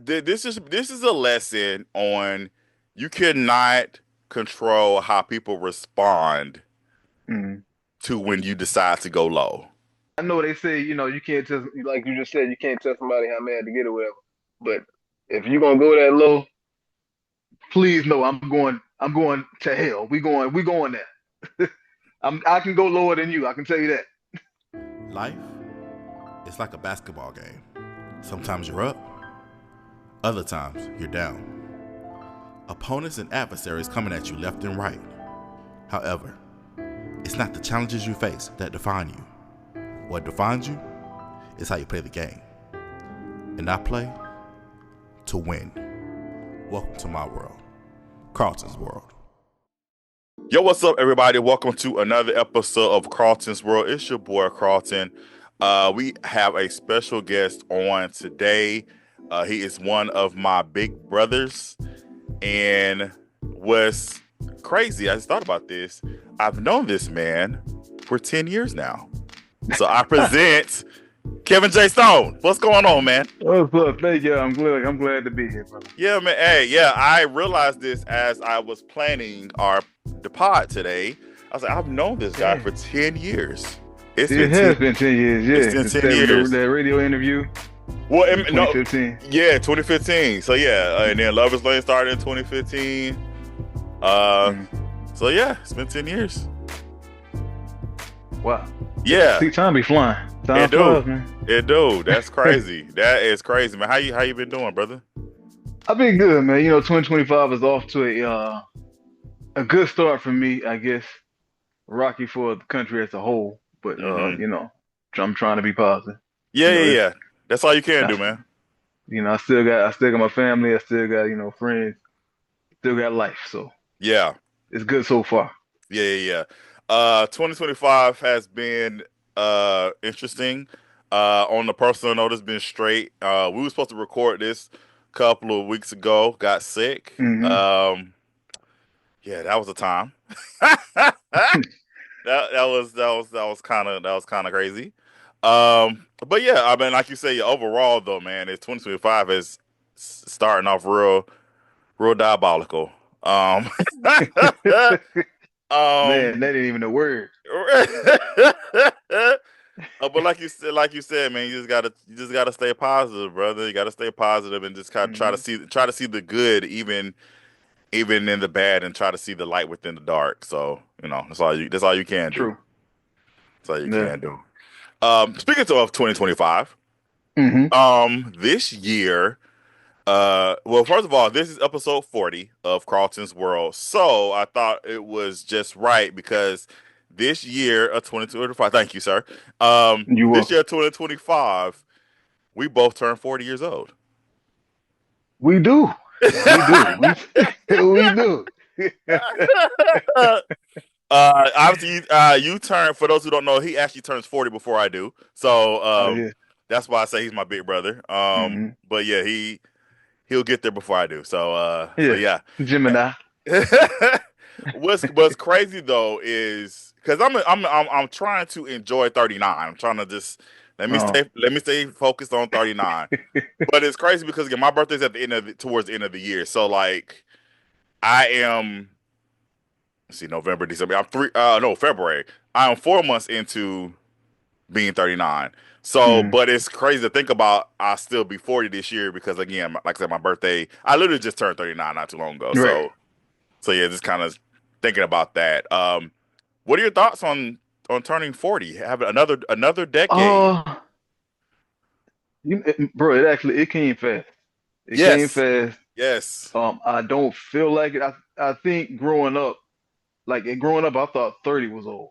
this is a lesson on you cannot control how people respond Mm. to when you decide to go low. I know they say, you can't tell, like you just said, you can't tell somebody how mad to get or whatever. But if you're gonna go that low, please know I'm going to hell. We going there. I can go lower than you. I can tell you that. Life is like a basketball game. Sometimes you're up, other times you're down. Opponents and adversaries coming at you left and right. However, it's not the challenges you face that define you. What defines you is how you play the game. And I play to win. Welcome to my world, Carlton's World. Yo, what's up, everybody? Welcome to another episode of Carlton's World. It's your boy, Carlton. We have a special guest on today. He is one of my big brothers. And what's crazy, I just thought about this. I've known this man for 10 years now. So I present Kevin J. Stone. What's going on, man? What's up? Thank you. I'm glad to be here, brother. Yeah, man. Hey, yeah, I realized this as I was planning the pod today. I was like, I've known this guy Yeah. for 10 years. It's It been has 10, been 10 years, it's yeah. been Since 10 years. that radio interview Well, in no, 2015. yeah, 2015. So yeah, and then Lovers Lane started in 2015. Uh, Mm. so yeah, it's been 10 years. Wow. Yeah, See, time be flying. Time it do. flies, man. It do. That's crazy. That is crazy, man. How you been doing, brother? I've been good, man. 2025 is off to a good start for me, I guess. Rocky for the country as a whole, but Hmm. I'm trying to be positive. Yeah, You know, yeah, this, yeah. That's all you can I, do, man. I still got my family. I still got friends. Still got life. So Yeah. it's good so far. Yeah, yeah, yeah. 2025 has been interesting. On the personal note, it's been straight. We were supposed to record this a couple of weeks ago. Got sick. Hmm. Yeah, that was a time. That was kind of crazy. But yeah, I mean, like you say, overall though, man, it's 2025 is starting off real diabolical. Um, Man, um, that ain't even a word. but like you said, man, you just gotta stay positive, brother. You gotta stay positive and just kind of try to Hmm. see the good, even in the bad, and try to see the light within the dark. So that's all you can do. True. That's all you Yeah. can do. Speaking of 2025, Hmm. this year, well, first of all, this is episode 40 of Carlton's World. So I thought it was just right because this year of 2025, thank you, sir. You This welcome. year 2025, we both turned 40 years old. We do. We do. We we do. Obviously, you turn. For those who don't know, he actually turns 40 before I do. So Oh yeah. that's why I say he's my big brother. Hmm. But yeah, he'll get there before I do. So Yeah. yeah. Gemini. What's crazy though is because I'm trying to enjoy 39. I'm trying to just Oh. let me stay focused on 39. But it's crazy because again, my birthday's at the end of towards the end of the year. So like I am, let's see, November, December. I'm three no, February. I am 4 months into being 39. So, Hmm. but it's crazy to think about I'll still be 40 this year because again, like I said, my birthday, I literally just turned 39 not too long ago. Right. So yeah, just kind of thinking about that. What are your thoughts on turning 40? Have another decade. Uh, bro, it came fast. It came Yes. fast. Yes. I don't feel like it. I think growing up, I thought 30 was old.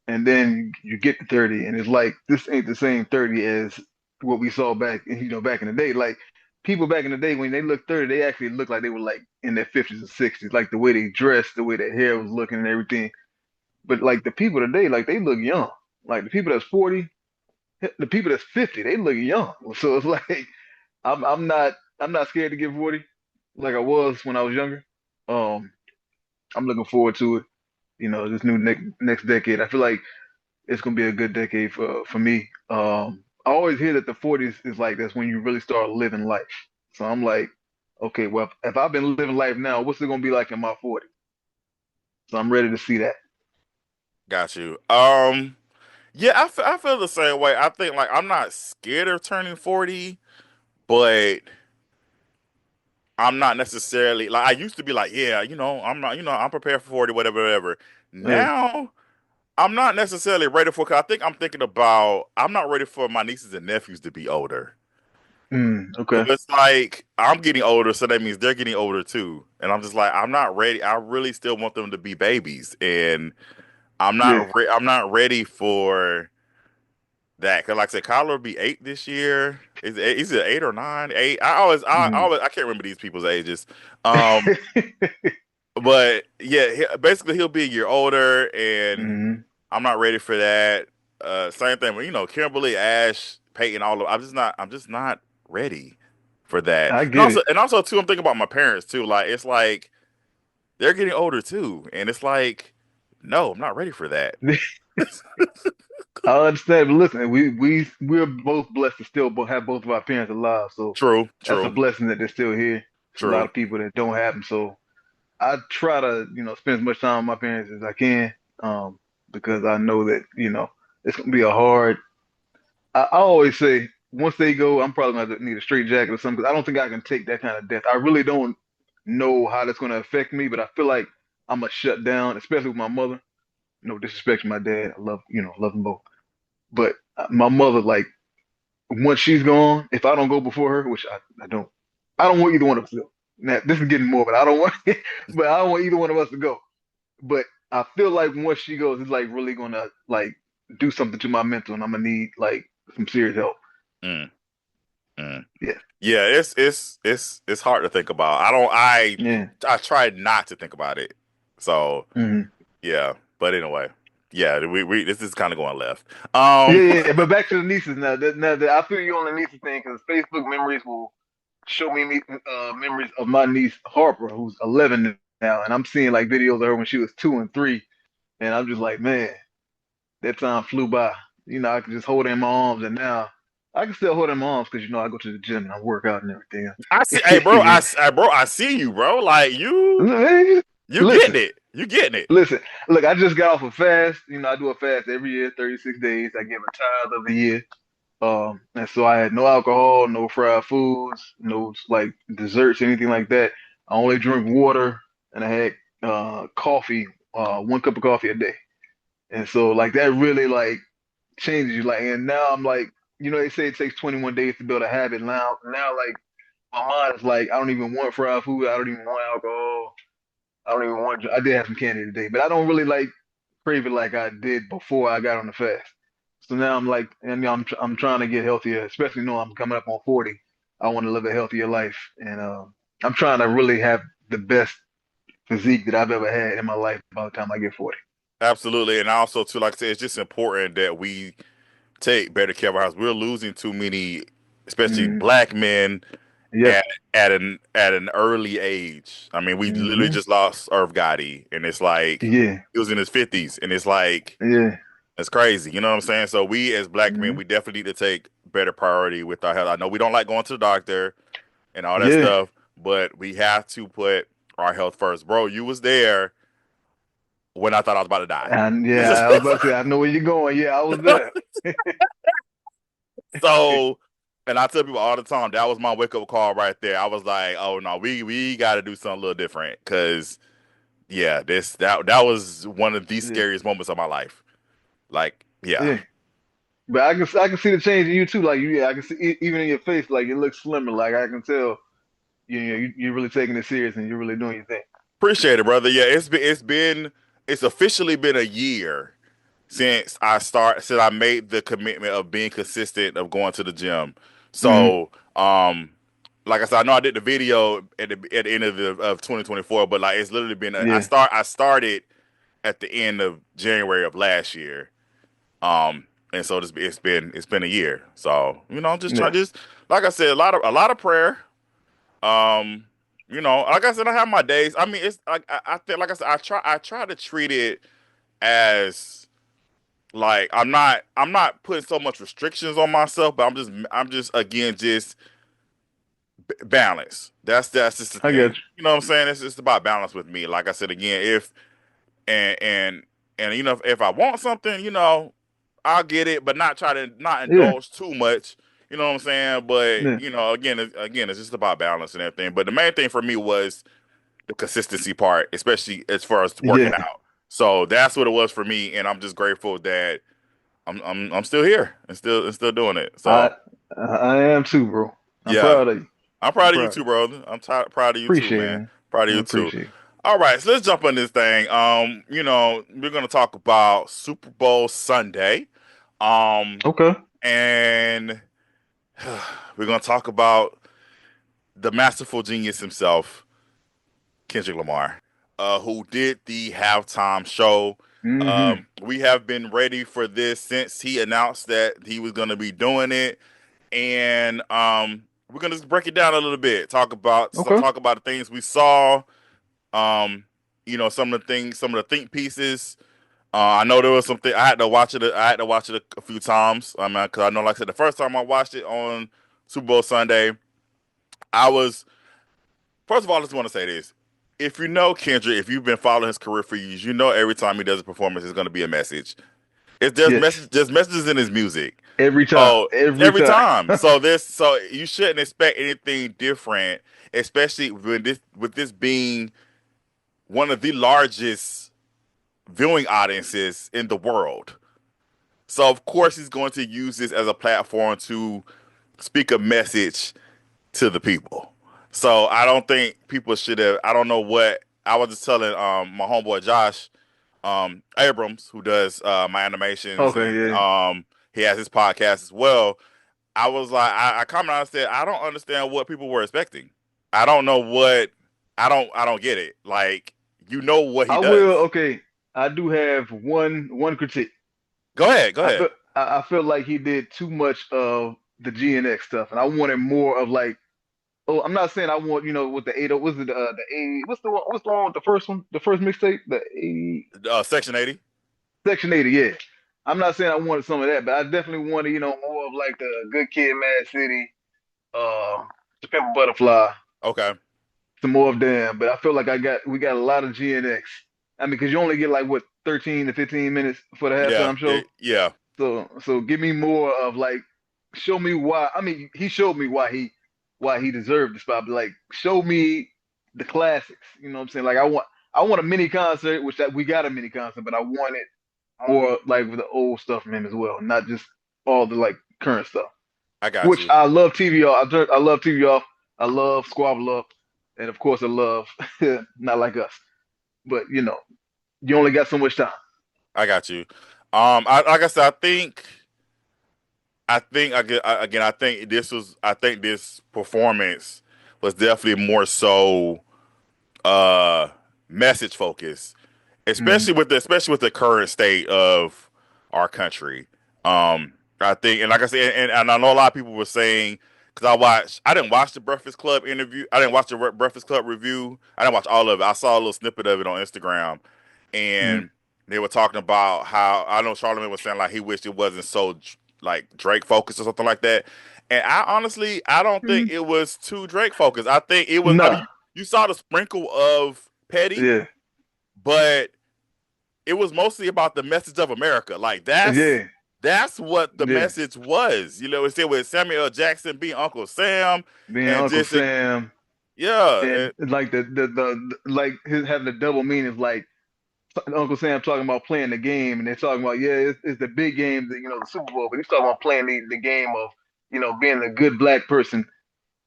And then you get to 30 and it's like this ain't the same 30 as what we saw back in the day. Like people back in the day when they look 30, they actually look like they were like in their 50s and 60s, like the way they dressed, the way their hair was looking and everything. But like the people today, like they look young. Like the people that's 40, the people that's 50, they look young. So it's like I'm not scared to get 40 like I was when I was younger. Um, I'm looking forward to it. This new next decade. I feel like it's gonna be a good decade for me. I always hear that the 40s is like that's when you really start living life. So I'm like, okay, well, if I've been living life now, what's it gonna be like in my 40s? So I'm ready to see that. Got you. Yeah, I feel the same way. I think like I'm not scared of turning 40, but I'm not necessarily like I used to be like, yeah, I'm not, I'm prepared for 40, whatever, whatever. Hey, Now I'm not necessarily ready for, cause I think I'm thinking about, I'm not ready for my nieces and nephews to be older. So okay, it's like I'm getting older, so that means they're getting older too. And I'm just like, I'm not ready. I really still want them to be babies, and yeah, I'm not ready for that. Cause like I said, Kyler will be 8 this year. Is it 8 or 9? 8. mm. I can't remember these people's ages. Um, but yeah, basically he'll be a year older, and hmm I'm not ready for that. Same thing with Kimberly, Ash, Peyton, all of. I'm just not ready for that. I get it. And also too, I'm thinking about my parents too. Like it's like they're getting older too, and it's like, no, I'm not ready for that. I understand, but listen, we're both blessed to still have both of our parents alive, so True, that's a true, blessing that they're still here. There's a lot true. of people that don't have them, so I try to, spend as much time with my parents as I can, because I know that, it's gonna be a hard. I always say once they go, I'm probably gonna need a straight jacket or something. 'Cause I don't think I can take that kind of death. I really don't know how that's gonna affect me, but I feel like I'm gonna shut down, especially with my mother. No disrespect to my dad, I love them both. But my mother, like, once she's gone, if I don't go before her, which I don't want either one of us to go. Now, this is getting more, but I don't want, but I don't want either one of us to go. But I feel like once she goes, it's like really gonna like do something to my mental, and I'm gonna need like some serious help. Mm, mm. Yeah, Yeah, it's hard to think about. yeah, I try not to think about it. So hmm yeah, but anyway, yeah, we this is kind of going left. yeah, Um, yeah. Yeah. But back to the nieces now. That I feel you on the nieces thing because Facebook memories will show me memories of my niece Harper, who's 11 now, and I'm seeing like videos of her when she was 2 and 3, and I'm just like, man, that time flew by. I could just hold her in my arms, and now I can still hold her in my arms because I go to the gym and I work out and everything. I see, hey bro, I see you, bro. Like Hey, you getting listen, it, you getting it. listen. Look, I just got off a fast. I do a fast every year, 36 days. I give a tithe of the year. And so I had no alcohol, no fried foods, no like desserts, anything like that. I only drink water, and I had coffee, 1 cup of coffee a day. And so like that really like changes you. Like, and now I'm like, they say it takes 21 days to build a habit. Now like my mind is like, I don't even want fried food. I don't even want alcohol. I don't even want. I did have some candy today, but I don't really like crave it like I did before I got on the fast. So now I'm like, and I'm trying to get healthier, especially I'm coming up on 40. I want to live a healthier life, and I'm trying to really have the best physique that I've ever had in my life by the time I get 40. Absolutely, and also too, like I said, it's just important that we take better care of our house. We're losing too many, especially Mm, black men yeah. at an early age. I mean, we literally Hmm. just lost Irv Gotti, and it's like Yeah. he was in his 50s, and it's like Yeah. it's crazy. You know what I'm saying? So we as black men, Hmm. we definitely need to take better priority with our health. I know we don't like going to the doctor and all that Yeah. stuff, but we have to put our health first. Bro, you was there when I thought I was about to die. And yeah, I was about to say, I know where you're going. Yeah, I was there. So, and I tell people all the time that was my wake up call right there. I was like, oh no, we got to do something a little different because yeah, that was one of the Yeah. scariest moments of my life. Like, yeah, Yeah. But I can see the change in you too. Like yeah, I can see even in your face, like it looks slimmer. Like I can tell, you're really taking it serious and you're really doing your thing. appreciate it, brother. Yeah, it's officially been a year since I made the commitment of being consistent of going to the gym. Hmm. So, like I said, I know I did the video at the end of 2024, but like it's literally been Yeah. I started at the end of January of last year. And so it's been a year. So, just try Yeah. just like I said, a lot of prayer. Um, like I said, I have my days. I mean, it's like I think like I said, I try to treat it as like I'm not putting so much restrictions on myself, but I'm just again just balance. That's just the I got thing. You know what I'm saying? It's just about balance with me. Like I said again, if and and you know, if I want something, you know, I'll get it, but not try to not you. Yeah, indulge too much. You know what I'm saying? But yeah, you know, again, it's just about balance and everything. But the main thing for me was the consistency part, especially as far as working yeah. out. So that's what it was for me, and I'm just grateful that I'm still here and still doing it. I So I am too, bro. I'm yeah, proud of you. I'm I'm proud of you proud of too, bro. Proud of you too, Appreciate it, man. man. Proud of I you too. appreciate it. All right, so let's jump on this thing. You know, we're gonna talk about Super Bowl Sunday. Um, Okay. and we're gonna talk about the masterful genius himself, Kendrick Lamar, who did the halftime show. Mm-hmm. We have been ready for this since he announced that he was gonna be doing it, and we're gonna just break it down a little bit. Okay. Talk about the things we saw. Um, you know, some of the think pieces. I know there was something I had to watch it. I had to watch it a few times. I mean, because I know, like I said, the first time I watched it on Super Bowl Sunday, I was first of all, I just want to say this: if you know Kendrick, if you've been following his career for years, you know every time he does a performance, it's going to be a message. It's Yes. there's messages in his music. Every time. So Every every time. time, so you shouldn't expect anything different, especially with this being one of the largest viewing audiences in the world. So of course he's going to use this as a platform to speak a message to the people. So I don't think people should have. I don't know what I was just telling my homeboy Josh Abrams, who does my animations, Okay. and Yeah. he has his podcast as well. I was like, I commented, I said, I don't understand what people were expecting. I don't know what I don't get it. Like, you know what he I will. does. Okay. I do have one critique. Go ahead, go I ahead. feel I feel like he did too much of the GNX stuff, and I wanted more of like. Oh, I'm not saying I want with the 80. Was it the 80? What's the one with the first one? The first mixtape, the 80 Section 80. Section 80. Yeah. I'm not saying I wanted some of that, but I definitely wanted more of like the Good Kid, Mad City, uh, the Pimp a Butterfly, Okay. some more of them. But I feel like we got a lot of GNX. I mean, because you only get like what 13 to 15 minutes for the Yeah. halftime show. Yeah. So give me more of like show me why. I mean, he showed me why he deserved the spot, but like show me the classics. You know what I'm saying? Like I want a mini concert, which we got a mini concert, but I wanted more like with the old stuff from him as well, not just all the like current stuff. I got Which you. I love TV off. I love TV off. I love Squabble Up, and of course I love Not Like Us. But you only got so much time. I got you. Like I said, again, I think this performance was definitely more so uh message focused, Mm, especially with the current state of our country. I think, and like I said, and I know a lot of people were saying, because I didn't watch the Breakfast Club interview, I didn't watch the Breakfast Club review, I didn't watch all of it. I saw a little snippet of it on Instagram, mm, and they were talking about how I know Charlamagne was saying like he wished it wasn't so like Drake focused or something like that. And I don't think mm. it was too Drake focused. I think it was. I mean, Nah, you saw the sprinkle of petty, yeah, but it was mostly about the message of America. Like yeah, that's what the yeah. message was. You know, it said with Samuel L. Jackson being Uncle Sam Being and Uncle just Sam yeah, and like the like his having the double meanings, like Uncle Sam talking about playing the game, and they're talking about it's the big game, the Super Bowl, but he's talking about playing the game of being a good black person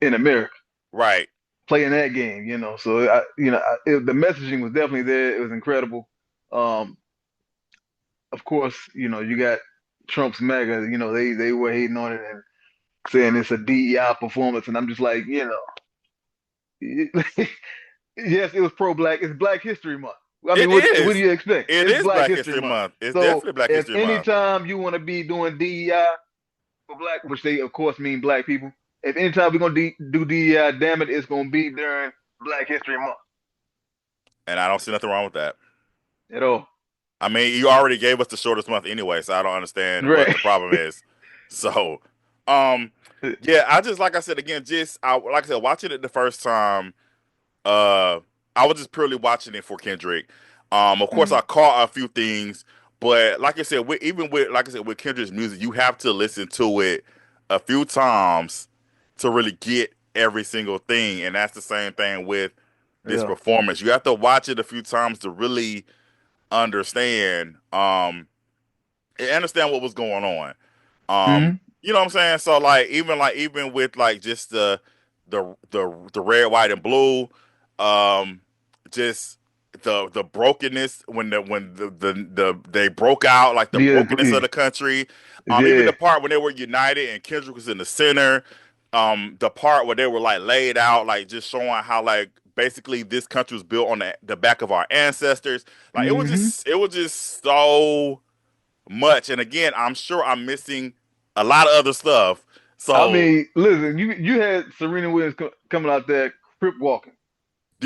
in America, right. playing that game. So the messaging was definitely there. It was incredible. Um, of course, you got Trump's MAGA. They were hating on it and saying it's a DEI performance, and I'm just like, yes, it was pro-black. It's Black History Month. I mean, It what do is. you expect? It It's is Black Black History History Month. Month. It's So definitely Black if History Month. anytime you want to be doing DEI for black, which they of course mean black people, if anytime we're gonna do DEI, damn it, it's gonna be during Black History Month And I don't see nothing wrong with that. at all. I mean, you already gave us the shortest month anyway, so I don't understand what Right. the problem is. So, um, Yeah, I just like I said again, like I said, watching it the first time, uh, I was just purely watching it for Kendrick. Of course, I Mm, caught a few things, but like I said, even with like I said with Kendrick's music, you have to listen to it a few times to really get every single thing, and that's the same thing with this yeah. performance. You have to watch it a few times to really understand, and understand what was going on. Hmm. You know what I'm saying? So even with like just the red, white, and blue, um, just the brokenness when they broke out, like the Yeah, brokenness of the country. Even yeah. the part when they were united and Kendrick was in the center. The part where they were like laid out, like just showing how like basically this country was built on the back of our ancestors. Like Hmm. it was just so much. And again, I'm sure I'm missing a lot of other stuff. I So, mean, listen, you had Serena Williams coming out there crip walking,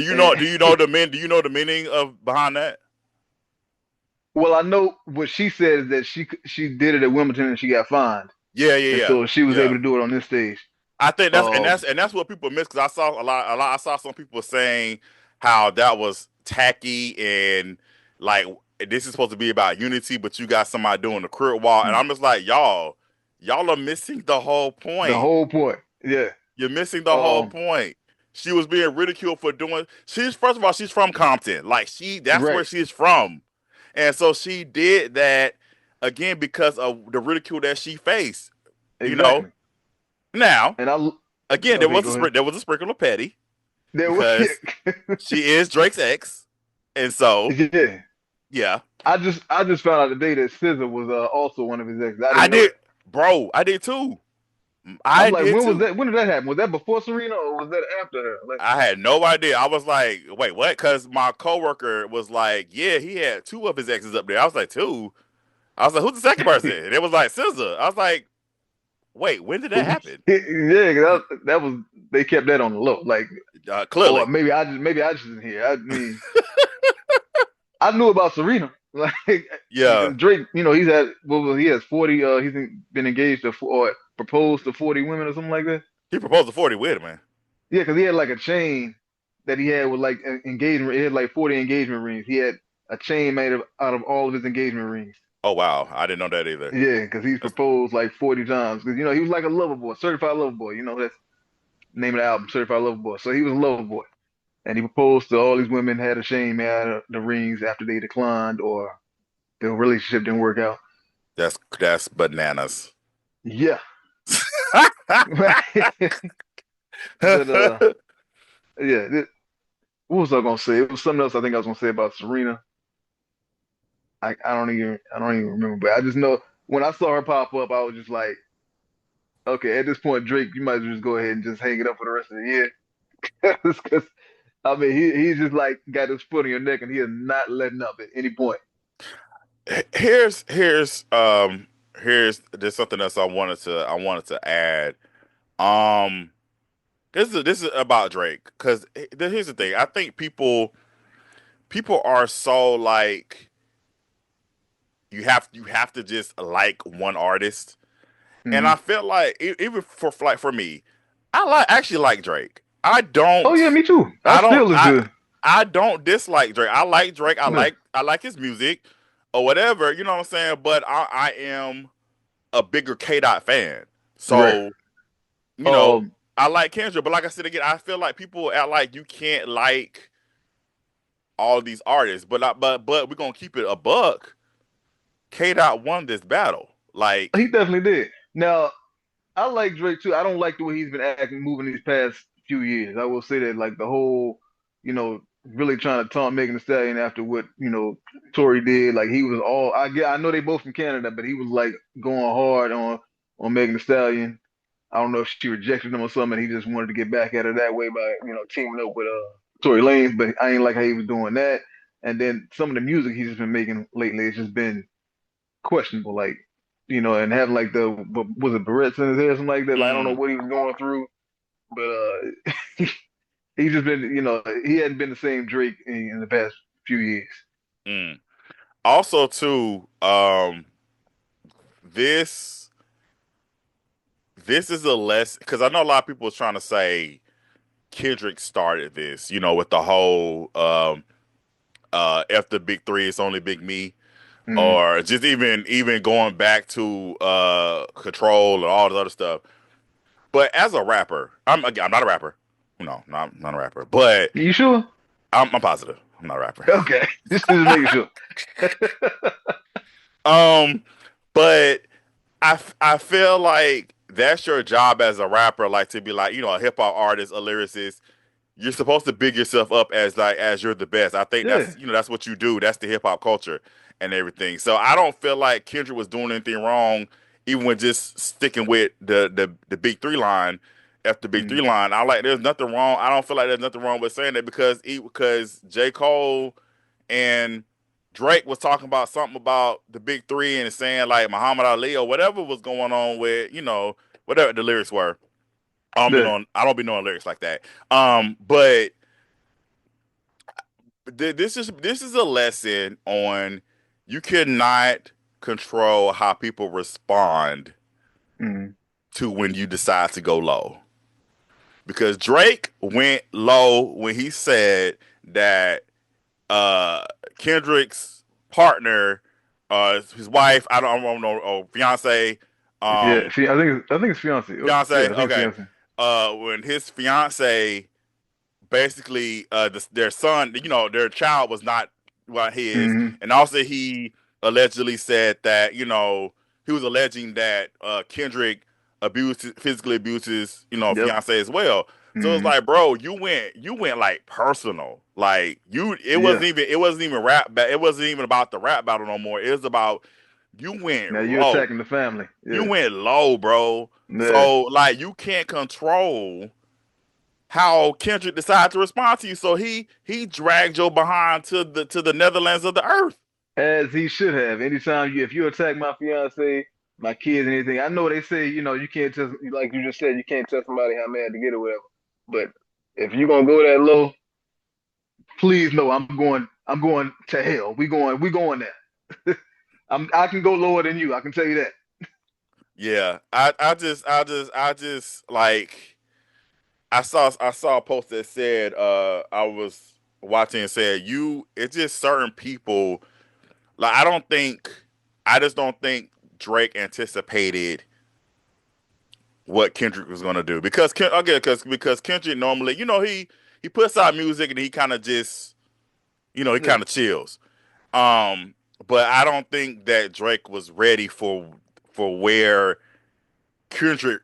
and do you know the meaning of behind that? well, I know what she said is that she did it at Wimbledon and she got fined, Yeah, and yeah, so she was yeah. able to do it on this stage. I think Um, that's what people miss because I saw a lot. I saw some people saying how that was tacky and like this is supposed to be about unity, but you got somebody doing the crib wall, and I'm just like, y'all are missing the whole the point. whole point, yeah. You're missing the whole Um, point. She was being ridiculed for doing. She's first of all, she's from Compton. Like that's where right, she's from, and so she did that again because of the ridicule that she faced. You know. exactly. Now, And I again, okay, go ahead. there was a sprinkle of petty There was, because she is Drake's ex, and so yeah. yeah, I just found out today that SZA was also one of his exes. I I didn't know did, that. bro. I did too. I'm I like, did when was too. that? When did that happen? Was that before Serena or was that after her? Like, I had no idea. I was like, wait, what? Because my coworker was like, yeah, he had two of his exes up there. I was like, two? I was like, who's the second person? And it was like SZA. I was like, wait, when did that happen? yeah, 'cause that was they kept that on the low. Like, or Clearly. maybe I just didn't hear. I mean, I knew about Serena. Like Yeah. Drake, he's had what was he has 40. Been engaged to or proposed to 40 women or something like that. He proposed to 40 with, man. Yeah, because he had like a chain that he had with like engagement. He had like 40 engagement rings. He had a chain made out of all of his engagement rings. Oh, wow. I didn't know that either. Yeah, because he's That's, proposed like 40 times. Because he was like a lover boy, certified lover boy. That's the name of the album, Certified Lover Boy. So he was a lover boy, and he proposed to all these women. Had a chain made out of the rings after they declined or the relationship didn't work out. that's bananas. Yeah, but yeah. What was I gonna say? It was something else I think I was gonna say about Serena. I don't even remember, but I just know when I saw her pop up, I was just like, okay, at this point, Drake, you might as well just go ahead and just hang it up for the rest of the year. Because I mean, he's just like got his foot on your neck and he is not letting up at any point. Here's there's something else I wanted to add. Um, this is about Drake because here's the thing. I think people are so like you have to just like one artist, and I Hmm. feel like even for me, actually like Drake. Oh yeah, me too. I I don't still listen to. I don't dislike Drake. I like Drake. No, I like his music or whatever. You know what I'm saying? But I am a bigger K Dot fan, right. so you know Um, I like Kendrick. But like I said again, I feel like people act like you can't like all these artists. But we're gonna keep it a buck. K Dot won this battle. he Like, definitely did. Now, I like Drake too. I don't like the way he's been acting, moving these past few years. I will say that, like the whole, really trying to taunt Megan Thee Stallion after what Tory did. Like he was all. I know they both from Canada, but he was like going hard on Megan Thee Stallion. I don't know if she rejected him or something. He just wanted to get back at her that way by teaming up with Tory Lanez. But I ain't like how he was doing that. And then some of the music he's just been making lately, it's just been questionable. Like and having like was it Barrett's in his head or something like that. Like I don't know mm, what he was going through, but he's just been he hadn't been the same Drake in the past few years. mm. Also too, this this is a less because I know a lot of people was trying to say Kendrick started this, with the whole F the big three, it's only big me, Mm. or just even going back to Control and all this other stuff. But as a rapper, I'm not a rapper. No, not a rapper. But You sure? I'm positive. I'm not a rapper. Okay, just making sure. Um, but I feel like that's your job as a rapper, like to be like, a hip hop artist, a lyricist. You're supposed to big yourself up as like as you're the best. I think Yeah. that's what you do. That's the hip hop culture and everything. So I don't feel like Kendrick was doing anything wrong, even with just sticking with the big three line. After big three Mm. line, there's nothing wrong. I don't feel like there's nothing wrong with saying that because J. Cole and Drake was talking about something about the big three and saying like Muhammad Ali or whatever was going on with, whatever the lyrics were. Yeah. I don't be knowing lyrics like that. But this is a lesson on you cannot control how people respond Mm. to when you decide to go low. Because Drake went low when he said that uh Kendrick's partner, his wife, I don't know, or fiance, Yeah. um, I think it's fiance. Yeah, fiance, I think it's okay, fiance. when his fiance basically their son, their child was not what his, Hmm. and also he allegedly said that he was alleging that Kendrick physically abuses Yep. fiance as well. So it's Hmm. like, bro, you went like personal, like it wasn't Yeah. even it wasn't even about the rap battle no more. It was about you went Now you're low, attacking the family. you Yeah. went low, bro. Yeah. So like you can't control how Kendrick decided to respond to you. So he dragged your behind to the Netherlands of the earth. As he should have. If you attack my fiance, my kids, and anything, I know they say, you can't tell, like you just said, you can't tell somebody how mad to get or whatever. But if you're gonna go that low, please know I'm going to hell. We going there. I can go lower than you. I can tell you that. Yeah, I just like I saw a post that said I was watching and said it's just certain people like I just don't think Drake anticipated what Kendrick was gonna do because Kendrick normally he puts out music and he kind of just he Yeah. kind of chills. Um, but I don't think that Drake was ready for where Kendrick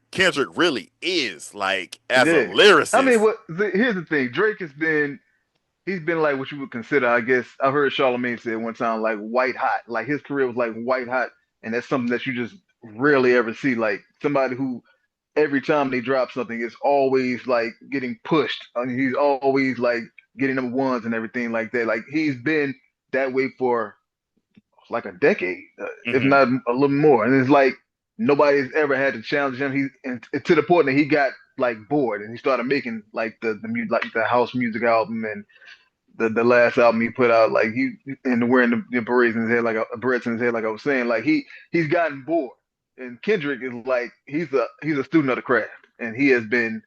really is, like as a Yeah. I mean, lyricist. here's the thing. Drake he's been like what you would consider, I guess. I've heard Charlamagne say one time, like white hot. Like his career was like white hot, and that's something that you just rarely ever see. Like somebody who every time they drop something, it's always like getting pushed. I mean, he's always like getting number ones and everything like that. Like he's been that way for like a decade, if Hmm. not a little more. And it's like nobody's ever had to challenge him. And to the point that he got like bored and he started making like like the house music album and the last album he put out, like he and wearing the berets in his head, like berets in his head, like I was saying, like he's gotten bored. And Kendrick is like he's a student of the craft, and he has been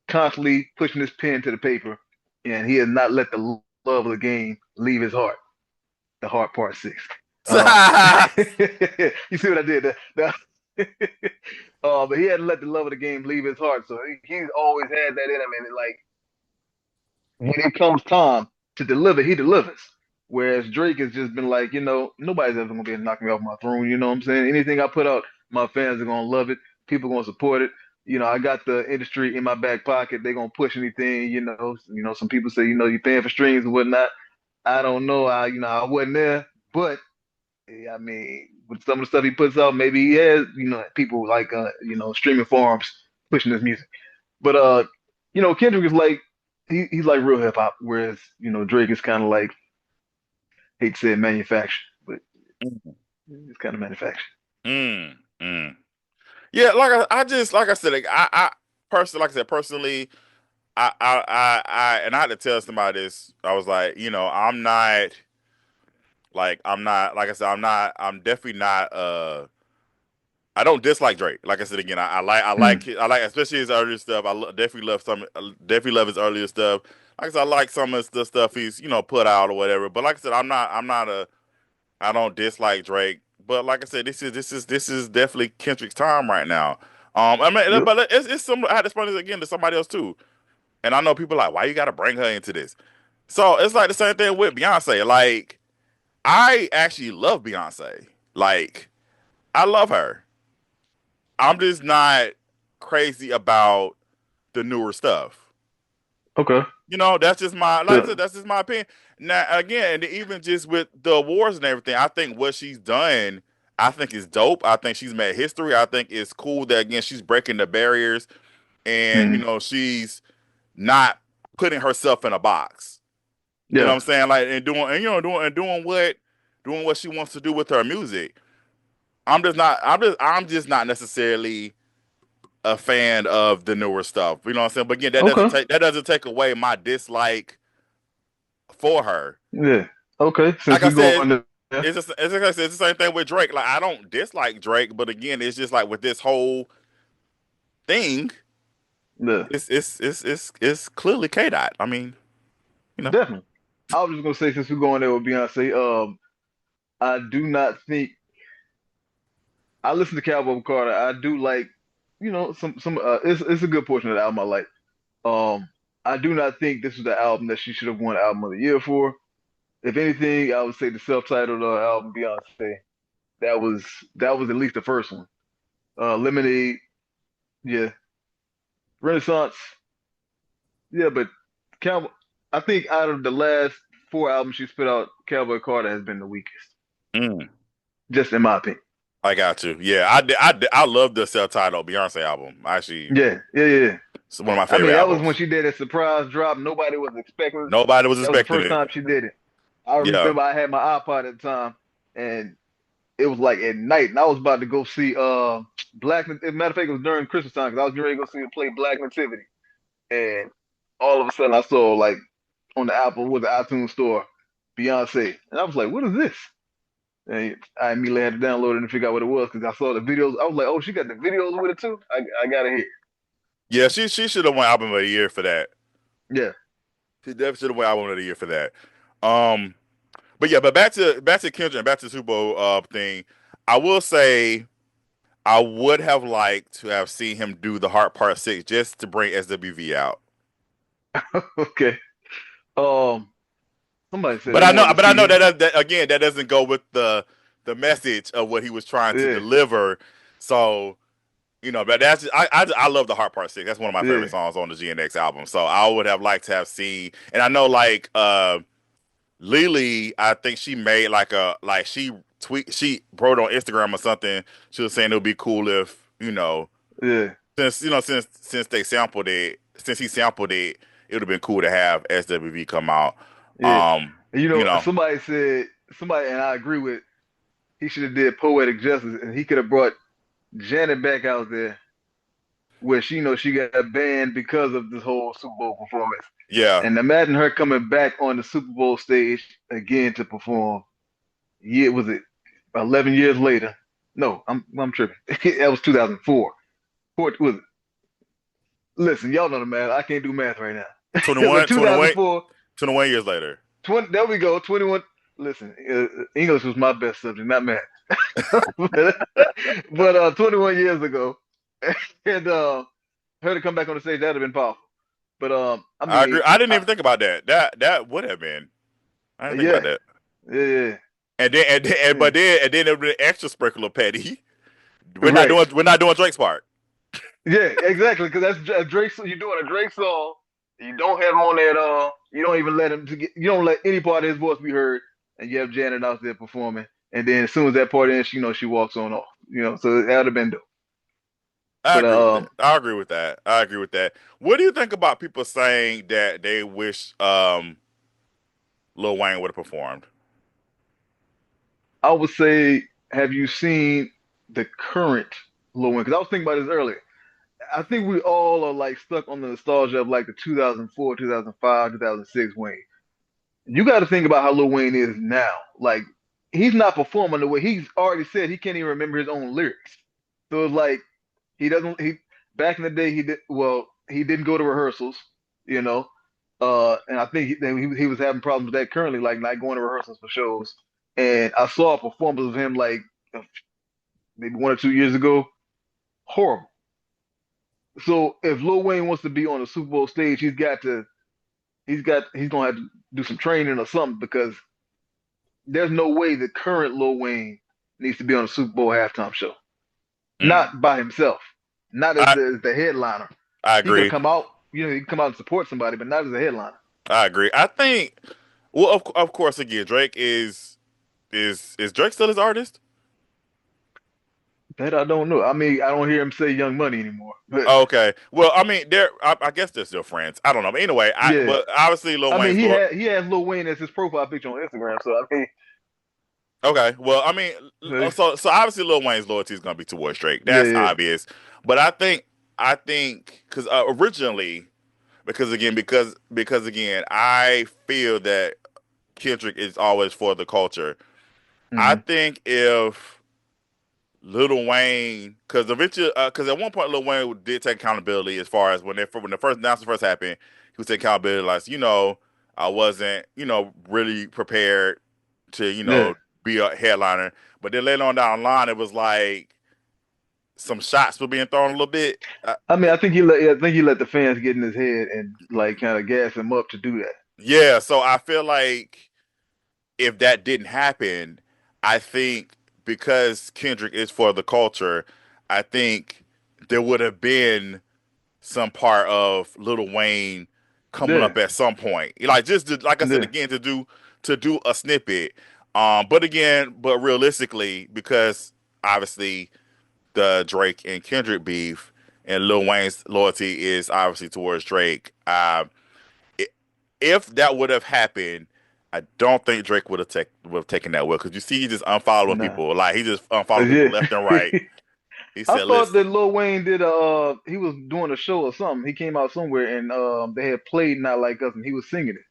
constantly pushing his pen to the paper, and he has not let the love of the game leave his heart. The heart part six. Um, you see what I did there? But he hadn't let the love of the game leave his heart, so he's always had that in him, and like when it comes time to deliver, he delivers. Whereas Drake has just been like, nobody's ever gonna be able to knock me off my throne. You know what I'm saying? Anything I put out, my fans are gonna love it. People are gonna support it. I got the industry in my back pocket. They're gonna push anything. Some people say, you're paying for streams and whatnot. I don't know. I wasn't there, but I mean, with some of the stuff he puts out, maybe he has, people like, streaming farms pushing his music. But Kendrick is like he's like real hip hop, whereas Drake is kind of like hate to say it, manufactured, but it's kind of manufactured. Mm, mm. Yeah, like I said, like I personally, like I said, personally, and I had to tell somebody this. I was like, I'm not, like I said, I'm definitely not, I don't dislike Drake. Like I said again, Mm. I like especially his earlier stuff. Definitely love some, definitely love his earlier stuff. Like I said, I like some of the stuff he's put out or whatever. But like I said, I'm not a I don't dislike Drake. But like I said, this is definitely Kendrick's time right now. I mean, Yep. but it's similar. I had to explain this again to somebody else too. And I know people are like, why you got to bring her into this? So it's like the same thing with Beyonce. Like I actually love Beyonce. Like I love her. I'm just not crazy about the newer stuff. Okay. That's just my like I Yeah. said, that's just my opinion. Now again, and even just with the awards and everything, I think what she's done, I think is dope. I think she's made history. I think it's cool that again she's breaking the barriers and Mm. she's not putting herself in a box. You know what Yeah. I'm saying? Like and doing and doing what she wants to do with her music. I'm just not necessarily a fan of the newer stuff. You know what I'm saying? But again, Okay. that doesn't take away my dislike for her. Yeah. Okay. Like Since I we go said, on the it's the same thing with Drake. Like I don't dislike Drake, but again, it's just like with this whole thing, yeah, it's clearly K dot. I mean, you know. definitely. I was just gonna say since we're going there with Beyonce, I do not think I listen to Cowboy Carter. I do like, some it's a good portion of the album I like. Um, I do not think this was the album that she should have won Album of the Year for. If anything, I would say the self-titled album Beyonce. That was that was at least the first one. Lemonade, yeah. Renaissance, yeah. But Cowboy, I think out of the last four albums she's put out, Cowboy Carter has been the weakest, Mm, just in my opinion. I got you. Yeah, I love the self-titled Beyonce album. Actually, Yeah, yeah, yeah. it's one of my I favorite mean, that was when albums. she did a surprise drop. Nobody was expecting. Nobody was That was the expecting first it. time she did it. I Yeah. remember I had my iPod at the time, and it was like at night, and I was about to go see Black. As a matter of fact, it was during Christmas time because I was getting ready to go see her play Black Nativity, and all of a sudden I saw like on the Apple with the iTunes store, Beyonce, and I was like, "What is this?" And I immediately had to download it and figure out what it was because I saw the videos. I was like, "Oh, she got the videos with it too." I gotta hear. Yeah, she should have won album of the year for that. Yeah. She definitely should have won album of the year for that. Um, but yeah, but back to Kendrick and back to the Super Bowl thing. I will say I would have liked to have seen him do the Heart Part Six just to bring SWV out. Okay. Um. Somebody said they wanted to But I see know him. that again that doesn't go with the message of what he was trying to Yeah. deliver. So but I love the Heart Part Six. That's one of my Yeah. favorite songs on the GNX album. So I would have liked to have seen, and I know like Lily, I think she made she wrote on Instagram or something. She was saying it would be cool if Yeah. since they sampled it, since he sampled it, it would have been cool to have SWV come out. Yeah. Um, And, you know, somebody said somebody, and I agree with. He should have did poetic justice, and he could have brought Janet back out there, where she got banned because of this whole Super Bowl performance. yeah, And imagine her coming back on the Super Bowl stage again to perform. Yeah, was it 11 years later? No, I'm tripping. That was 2004. Was it? Listen, y'all know the math. I can't do math right now. But 21, 21, 2004, 21 years later. 20, there we go, 21. Listen, English was my best subject, not math. But 21 years ago, and her to come back on the stage, that'd have been powerful. But I I agree. mean, I didn't even think about that. That would have been. I didn't think about yeah, that. yeah, But yeah. then it would be an extra sprinkle of petty. Right. We're not doing Drake's part. Yeah, exactly. Because that's Drake. You're doing a Drake song. You don't have him on there at all. You don't even let him to get. You don't let any part of his voice be heard, and you have Janet out there performing. And then as soon as that part ends, she walks on off. So that would have been dope. I But agree with that. I agree with that. I agree with that. What do you think about people saying that they wish Lil Wayne would have performed? I would say, have you seen the current Lil Wayne? Because I was thinking about this earlier. I think we all are like stuck on the nostalgia of like the 2004, 2005, 2006 Wayne. You got to think about how Lil Wayne is now. Like he's not performing the way he's already said he can't even remember his own lyrics. So it's like he doesn't he back in the day he didn't go to rehearsals, you know. And I think he was having problems with that currently, like not going to rehearsals for shows. And I saw a performance of him like maybe 1 or 2 years ago. Horrible. So if Lil Wayne wants to be on the Super Bowl stage, he's gonna have to do some training or something because there's no way the current Lil Wayne needs to be on a Super Bowl halftime show. Mm. Not by himself. Not as I the headliner. I He could agree. come out, he can come out and support somebody, but not as a headliner. I agree. I think. Well, of course, again, Drake is Drake still his artist? That I don't know. I mean, I don't hear him say Young Money anymore. But Okay. Well, I mean, I guess they're still friends. I don't know. But anyway, yeah. but obviously, Lil I mean, Wayne's Lord. he has Lil Wayne as his profile picture on Instagram. So I mean, Okay. Well, I mean, yeah, so obviously, Lil Wayne's loyalty is gonna be towards Drake. That's yeah. obvious. But I think because originally, because again, I feel that Kendrick is always for the culture. I Hmm. think if Lil Wayne, because eventually, because at one point Lil Wayne did take accountability as far as when the first announcement first happened, he was taking accountability like, I wasn't, really prepared to, Yeah. be a headliner. But then later on down the line, it was like some shots were being thrown a little bit. I mean, I think he let the fans get in his head and like kind of gas him up to do that. Yeah, so I feel like if that didn't happen, I think because Kendrick is for the culture, I think there would have been some part of Lil Wayne coming Yeah. up at some point. Like just like I said Yeah. again to do a snippet. But realistically, because obviously the Drake and Kendrick beef and Lil Wayne's loyalty is obviously towards Drake. If that would have happened, I don't think Drake would have taken that well because you see he just unfollowing Nah. people. Like he just unfollowing people Yeah. left and right. He I said, thought that "Listen, Lil Wayne did he was doing a show or something. He came out somewhere and they had played Not Like Us and he was singing it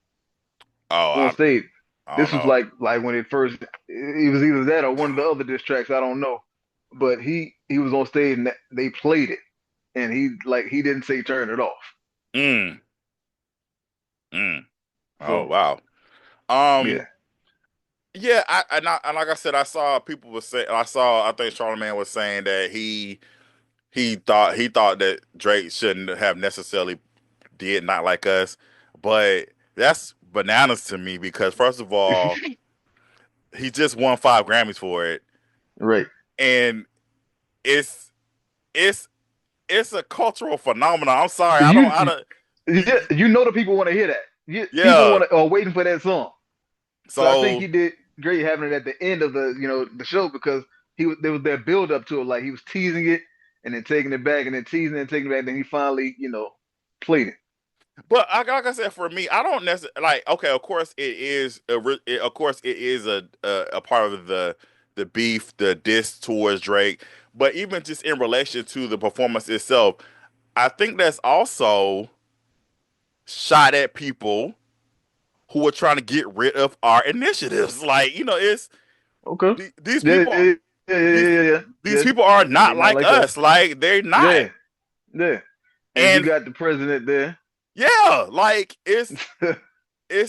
oh, on stage. I don't This was know." like when it first it was either that or one of the other diss tracks, I don't know. But he was on stage and they played it and he didn't say turn it off. Mm, mm. Oh So wow. Um, yeah. yeah, and like I said, I saw people was say I think Charlamagne was saying that he thought that Drake shouldn't have necessarily did Not Like Us, but that's bananas to me because first of all, he just won 5 Grammys for it, Right. and it's it's it's a cultural phenomenon. I'm sorry, You I don't, yeah, you know the people want to hear that. People yeah. are waiting for that song. So I think So, he did great having it at the end of the show because there was that build up to it. Like he was teasing it and then taking it back and then teasing it and taking it back. And then he finally, played it. but like I said, for me, I don't necessarily like. Okay, of course it is. Of course it is a part of the beef, the diss towards Drake. But even just in relation to the performance itself, I think that's also shot at people who are trying to get rid of our initiatives. Like it's Okay. these Yeah, people. yeah, yeah, yeah, These yeah, yeah. these Yeah. people are They not not like like us. us. Like they're not. Yeah, yeah. And you And got the president there. yeah, like it's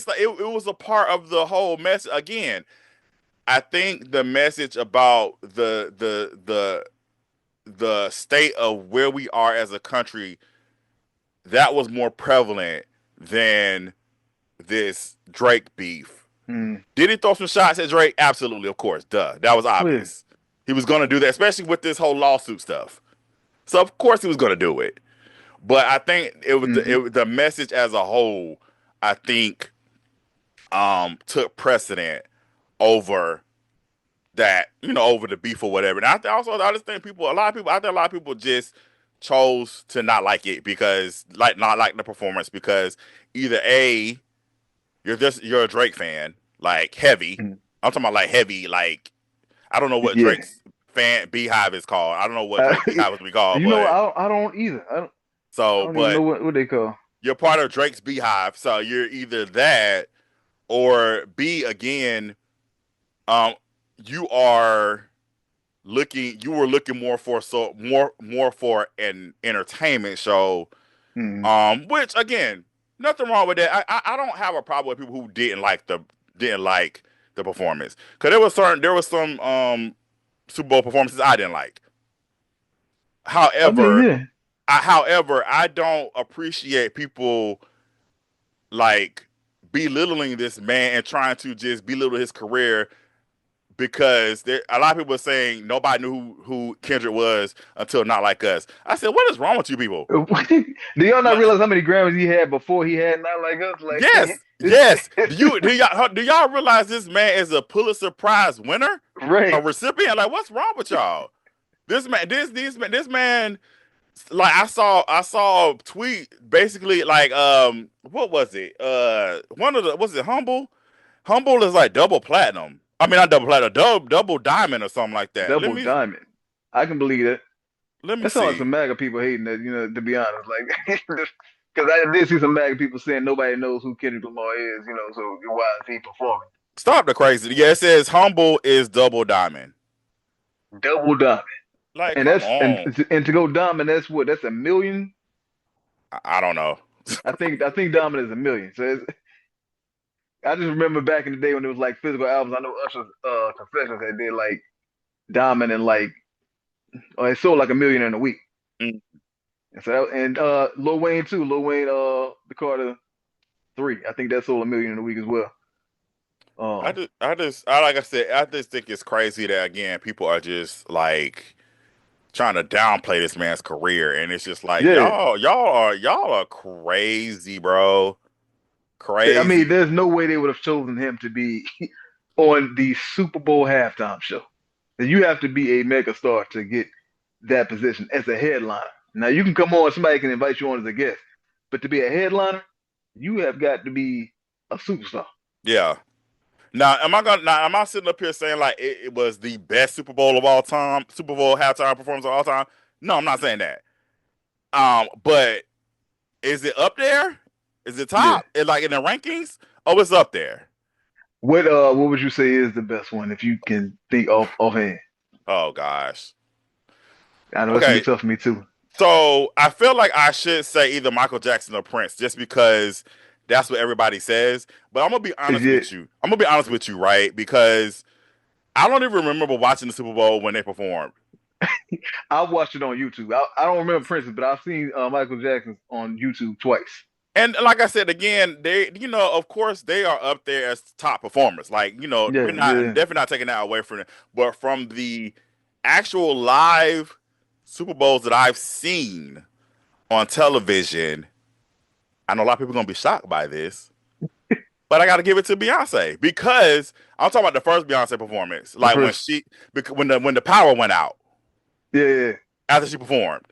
like it was a part of the whole mess. Again, I think the message about the state of where we are as a country that was more prevalent than this Drake beef. Hmm. Did he throw some shots at Drake? Absolutely, of course. Duh. That was Oh, yeah. obvious. He was going to do that, especially with this whole lawsuit stuff. So of course he was going to do it. But I think Hmm. the message as a whole, I think, took precedent over that, over the beef or whatever. And I just think a lot of people just chose to not like it because not like the performance because either A, you're a Drake fan, like heavy. I'm talking about like heavy, like I don't know what Yeah. Drake's fan beehive is called. I don't know what Uh, Drake beehive would be called, I but I don't either. I so don't even know but what they call. you're part of Drake's beehive, so you're either that or B again, um, you are looking more for an entertainment show. Mm. Which again, nothing wrong with that. I don't have a problem with people who didn't like the performance, because there was some Super Bowl performances I didn't like. I mean, However, yeah. I don't appreciate people like belittling this man and trying to just belittle his career, because a lot of people are saying nobody knew who Kendrick was until Not Like Us. I said, what is wrong with you people? Do y'all not Like, realize how many Grammys he had before he had Not Like Us? Like yes, yes. Do y'all realize this man is a Pulitzer Prize winner, a right. recipient? Like, what's wrong with y'all? This man, like I saw a tweet basically like what was it? One of the was it Humble? Humble is like double platinum. I mean not double platinum, double diamond or something like that. Double Diamond. I can believe that. Let me That sounds like see. some MAGA people hating that, to be honest. Like, because I did see some MAGA people saying nobody knows who Kendrick Lamar is, so why is he performing? Stop the crazy. Yeah, it says Humble is double diamond. Double Diamond. Like, And come that's and, on. and to go Diamond, that's what? That's a million? I don't know. I think Diamond is a million. So I just remember back in the day when it was like physical albums. I know Usher's Confessions that did like Diamond and like it sold like a million in a week. Mm. And Lil Wayne too. Lil Wayne the Carter 3. I think that sold a million in a week as well. Like I said, I just think it's crazy that again people are just like trying to downplay this man's career, and it's just like Yeah. y'all are crazy, bro. I mean, Crazy. there's no way they would have chosen him to be on the Super Bowl halftime show. You have to be a mega star to get that position as a headliner. Now you can come on, somebody can invite you on as a guest, but to be a headliner, you have got to be a superstar. Yeah. Now am I sitting up here saying like it was the best Super Bowl of all time, Super Bowl halftime performance of all time? No, I'm not saying that. But is it up there? Is it Yeah. top? Like in the rankings? Oh, it's up there. What would you say is the best one if you can think offhand? Oh gosh. I know it's gonna be Okay, tough for me too. so I feel like I should say either Michael Jackson or Prince, just because that's what everybody says. But I'm gonna be Is honest it? with you. I'm gonna be honest with you, right? Because I don't even remember watching the Super Bowl when they performed. I watched it on YouTube. I don't remember Prince's, but I've seen Michael Jackson's on YouTube twice. And like I said again, of course, they are up there as top performers. Like, we're Yeah, not yeah. definitely not taking that away from them. But from the actual live Super Bowls that I've seen on television, I know a lot of people are gonna be shocked by this, but I got to give it to Beyonce, because I'm talking about the first Beyonce performance, The like first, when the power went out yeah, yeah. after she performed.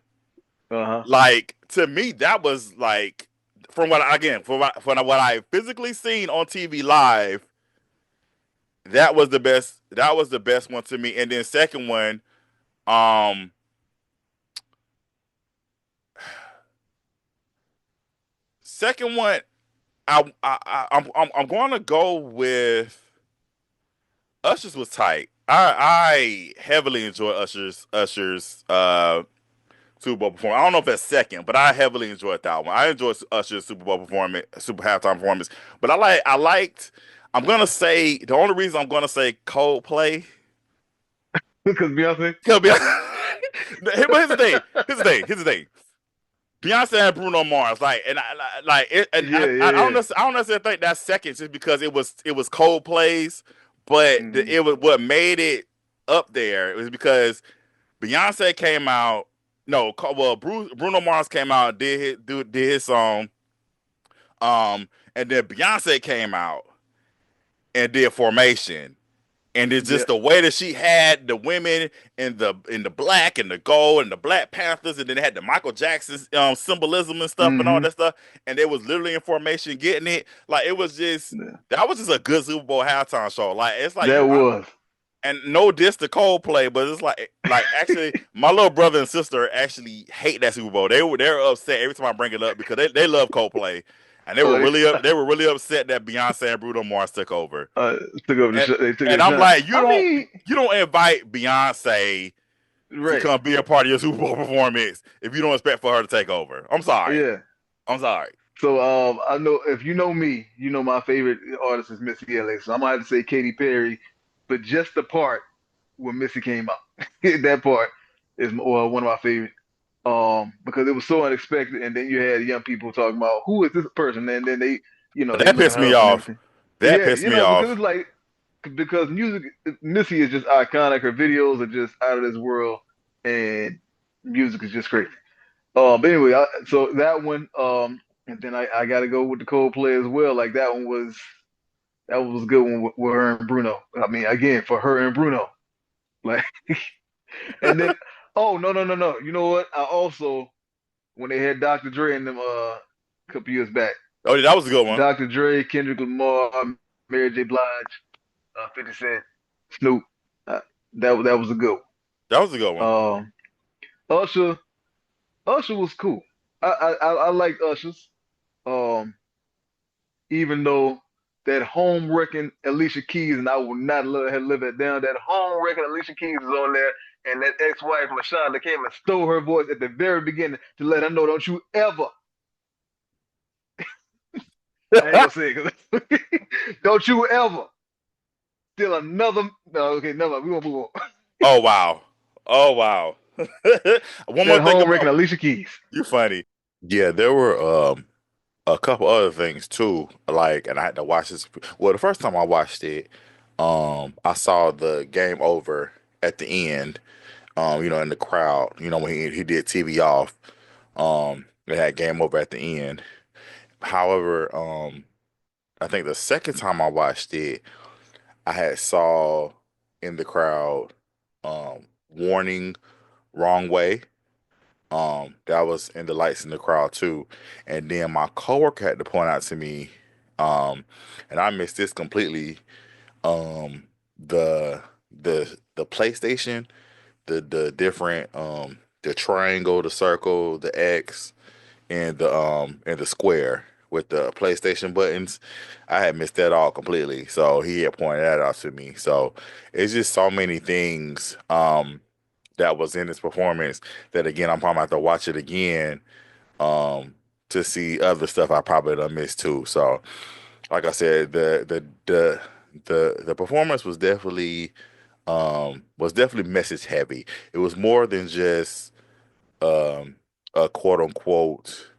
Uh-huh. Like, to me, that was like, from what I physically seen on TV live, that was the best. That was the best one to me. And then second one, um, second one, I'm going to go with Usher's was tight. I heavily enjoy Usher's Super Bowl performance. I don't know if that's second, but I heavily enjoyed that one. I enjoyed Usher's Super Bowl performance, Super halftime performance. But I liked. I'm gonna say the only reason I'm gonna say Coldplay. Because Beyonce. But here's the thing. Here's the thing. Beyonce and Bruno Mars, like, and Yeah, I yeah, don't yeah. necessarily, I don't necessarily think that's second, just because it was Coldplay's, but Hmm. it was what made it up there. It was because Beyonce came out. No, Bruno Mars came out, did his song, and then Beyonce came out and did Formation, and it's Yeah. just the way that she had the women in the black and the gold and the Black Panthers, and then they had the Michael Jackson symbolism and stuff and all Hmm. that stuff, and they was literally in formation getting it. Like, it was just Yeah. that was just a good Super Bowl halftime show. Like, it's like That was. and no diss to Coldplay, but it's like actually my little brother and sister actually hate that Super Bowl. They're upset every time I bring it up because they love Coldplay. and they were Oh, really upset that Beyonce and Bruno Mars took over. uh, took over the And show. They took and their I'm shine. like, I mean, you don't invite Beyonce to right? come be a part of your Super Bowl performance if you don't expect for her to take over. I'm sorry. Yeah. I'm sorry. So I know if you know me, you know my favorite artist is Missy Elliott. So I'm gonna have to say Katy Perry, but just the part when Missy came out, that part is one of my favorite. Because it was so unexpected, and then you had young people talking about who is this person, and then they That looking pissed her me up and off. everything. That Yeah, pissed me because off. it's like because music, Missy is just iconic. Her videos are just out of this world, and music is just crazy. But anyway, so that one, and then I got to go with the Coldplay as well. Like that was a good one with her and Bruno. I mean, again, for her and Bruno, like, and then oh no no no no, you know what? I also when they had Dr. Dre and them a couple years back, Oh, yeah, that was a good one. Dr. Dre, Kendrick Lamar, Mary J. Blige, 50 Cent, Snoop, uh, that was a good That was a good one. one. Usher, Usher was cool. I liked Usher's. Um, even though that home wrecking Alicia Keys, and I will not let her live it down. That home wrecking Alicia Keys is on there, and that ex-wife Mashonda came and stole her voice at the very beginning to let her know, don't you ever. I ain't gonna say it, 'cause don't you ever steal another. No, okay, never. We gonna move on. Oh wow. Oh wow. One more That thing home wrecking about Alicia Keys. you funny. Yeah, there were a couple other things too. Like, and I had to watch this. Well, the first time I watched it, I saw the game over at the end. In the crowd. When he did TV off. They had game over at the end. However, I think the second time I watched it, I had saw in the crowd, warning wrong way. That was in the lights in the crowd too. And then my coworker had to point out to me, um, and I missed this completely. Um, the PlayStation, the different the triangle, the circle, the X, and the square with the PlayStation buttons. I had missed that all completely. So he had pointed that out to me. So it's just so many things that was in this performance that again I'm probably have to watch it again um to see other stuff I probably done missed too. So like I said, the performance was definitely message heavy. It was more than just um a quote unquote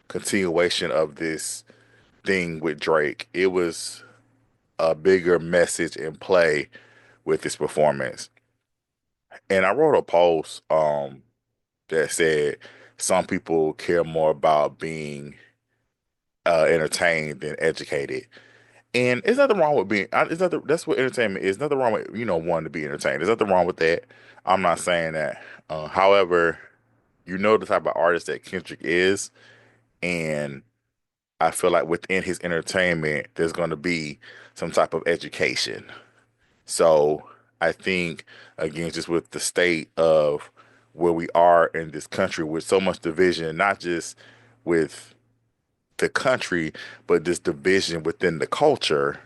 continuation of this thing with Drake. It was a bigger message in play with this performance. And I wrote a post that said some people care more about being entertained than educated. And there's nothing wrong with being. It's nothing. That's what entertainment is. Nothing wrong with wanting to be entertained. There's nothing wrong with that. I'm not saying that. However, the type of artist that Kendrick is, and I feel like within his entertainment, there's going to be some type of education. So I think again, just with the state of where we are in this country, with so much division, not just with the country, but this division within the culture,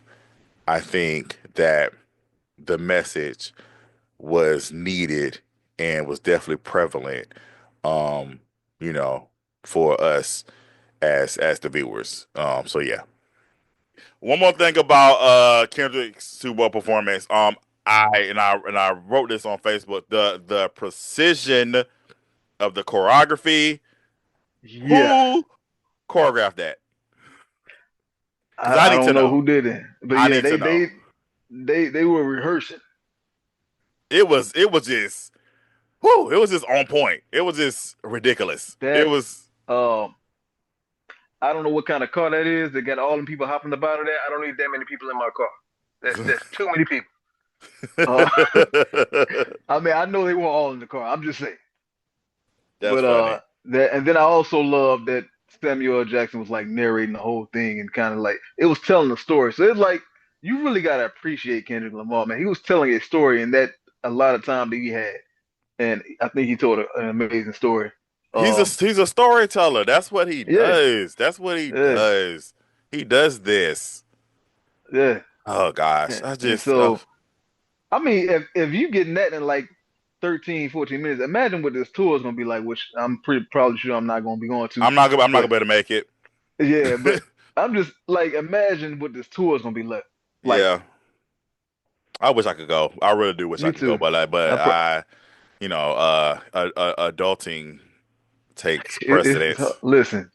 I think that the message was needed and was definitely prevalent, um, you know, for us as the viewers. So yeah. One more thing about Kendrick's Super Bowl performance. I wrote this on Facebook. The precision of the choreography. Yeah, Who choreographed that? Because I I need to don't know know. who did it, but I yeah, need to know. they were rehearsing. It was just whoo, it was just on point. It was just ridiculous. It That was um, I don't know what kind of car that is. They got all them people hopping about it. I don't need that many people in my car. That's too many people. Uh, I mean, I know they weren't all in the car. I'm just saying. That's But funny. that and then I also love that Samuel L. Jackson was like narrating the whole thing and kind of like it was telling the story. So it's like you really gotta appreciate Kendrick Lamar, man. He was telling a story and that a lot of time that he had, and I think he told an amazing story. Um, He's a storyteller. That's what he yeah, does. That's what he yeah, does. He does this. yeah. Oh gosh, And so, I mean, if you getting that in like 13, 14 minutes, imagine what this tour is gonna be like, which I'm pretty probably sure I'm not gonna be going to. I'm not gonna But be able to make it. yeah, but I'm just like, imagine what this tour is gonna be like. Like, Yeah, I wish I could go. I really do wish I me could go, too. but I pro adulting takes it's precedence. listen,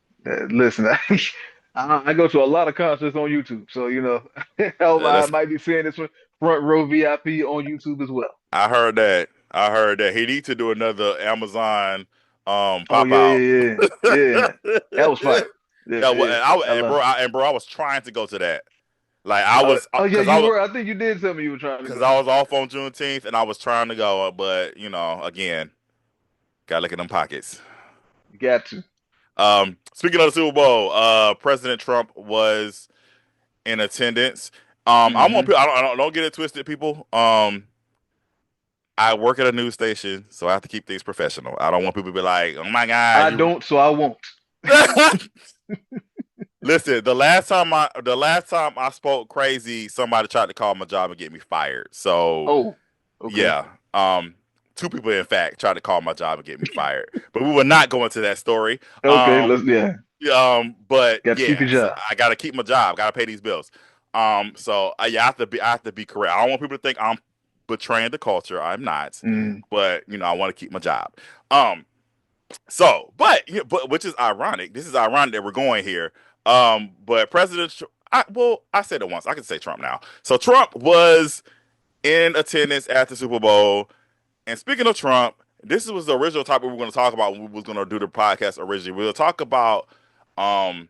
listen. I go to a lot of concerts on YouTube, so I That's might be seeing this one front row VIP on YouTube as well. I heard that. I heard that he needs to do another Amazon Oh pop yeah, out. yeah, yeah, yeah. That was fire. Yeah, Yeah, well, yeah. I and love it. bro, I was trying to go to that. Like I was, Oh yeah, you were. I think you did tell me you were trying to because go. I was off on Juneteenth, and I was trying to go, but again, gotta look at them pockets. You got to. Speaking of the Super Bowl, President Trump was in attendance. I want Hmm. people. Don't get it twisted, people. I work at a news station, so I have to keep things professional. I don't want people to be like, "Oh my God, I you." don't, so I won't. Listen, the last time I spoke crazy, somebody tried to call my job and get me fired. So Oh, okay, yeah, two people in fact tried to call my job and get me fired. But we will not go into that story. okay. Let's yeah. But Got to keep your yes, job. I gotta keep my job, gotta pay these bills. So yeah, I have to be correct. I don't want people to think I'm betraying the culture. I'm not, Mm. but I want to keep my job. Um, but which is ironic. This is ironic that we're going here. But I said it once. I can say Trump now. So Trump was in attendance at the Super Bowl. And speaking of Trump, this was the original topic we were going to talk about when we was going to do the podcast originally. We'll talk about um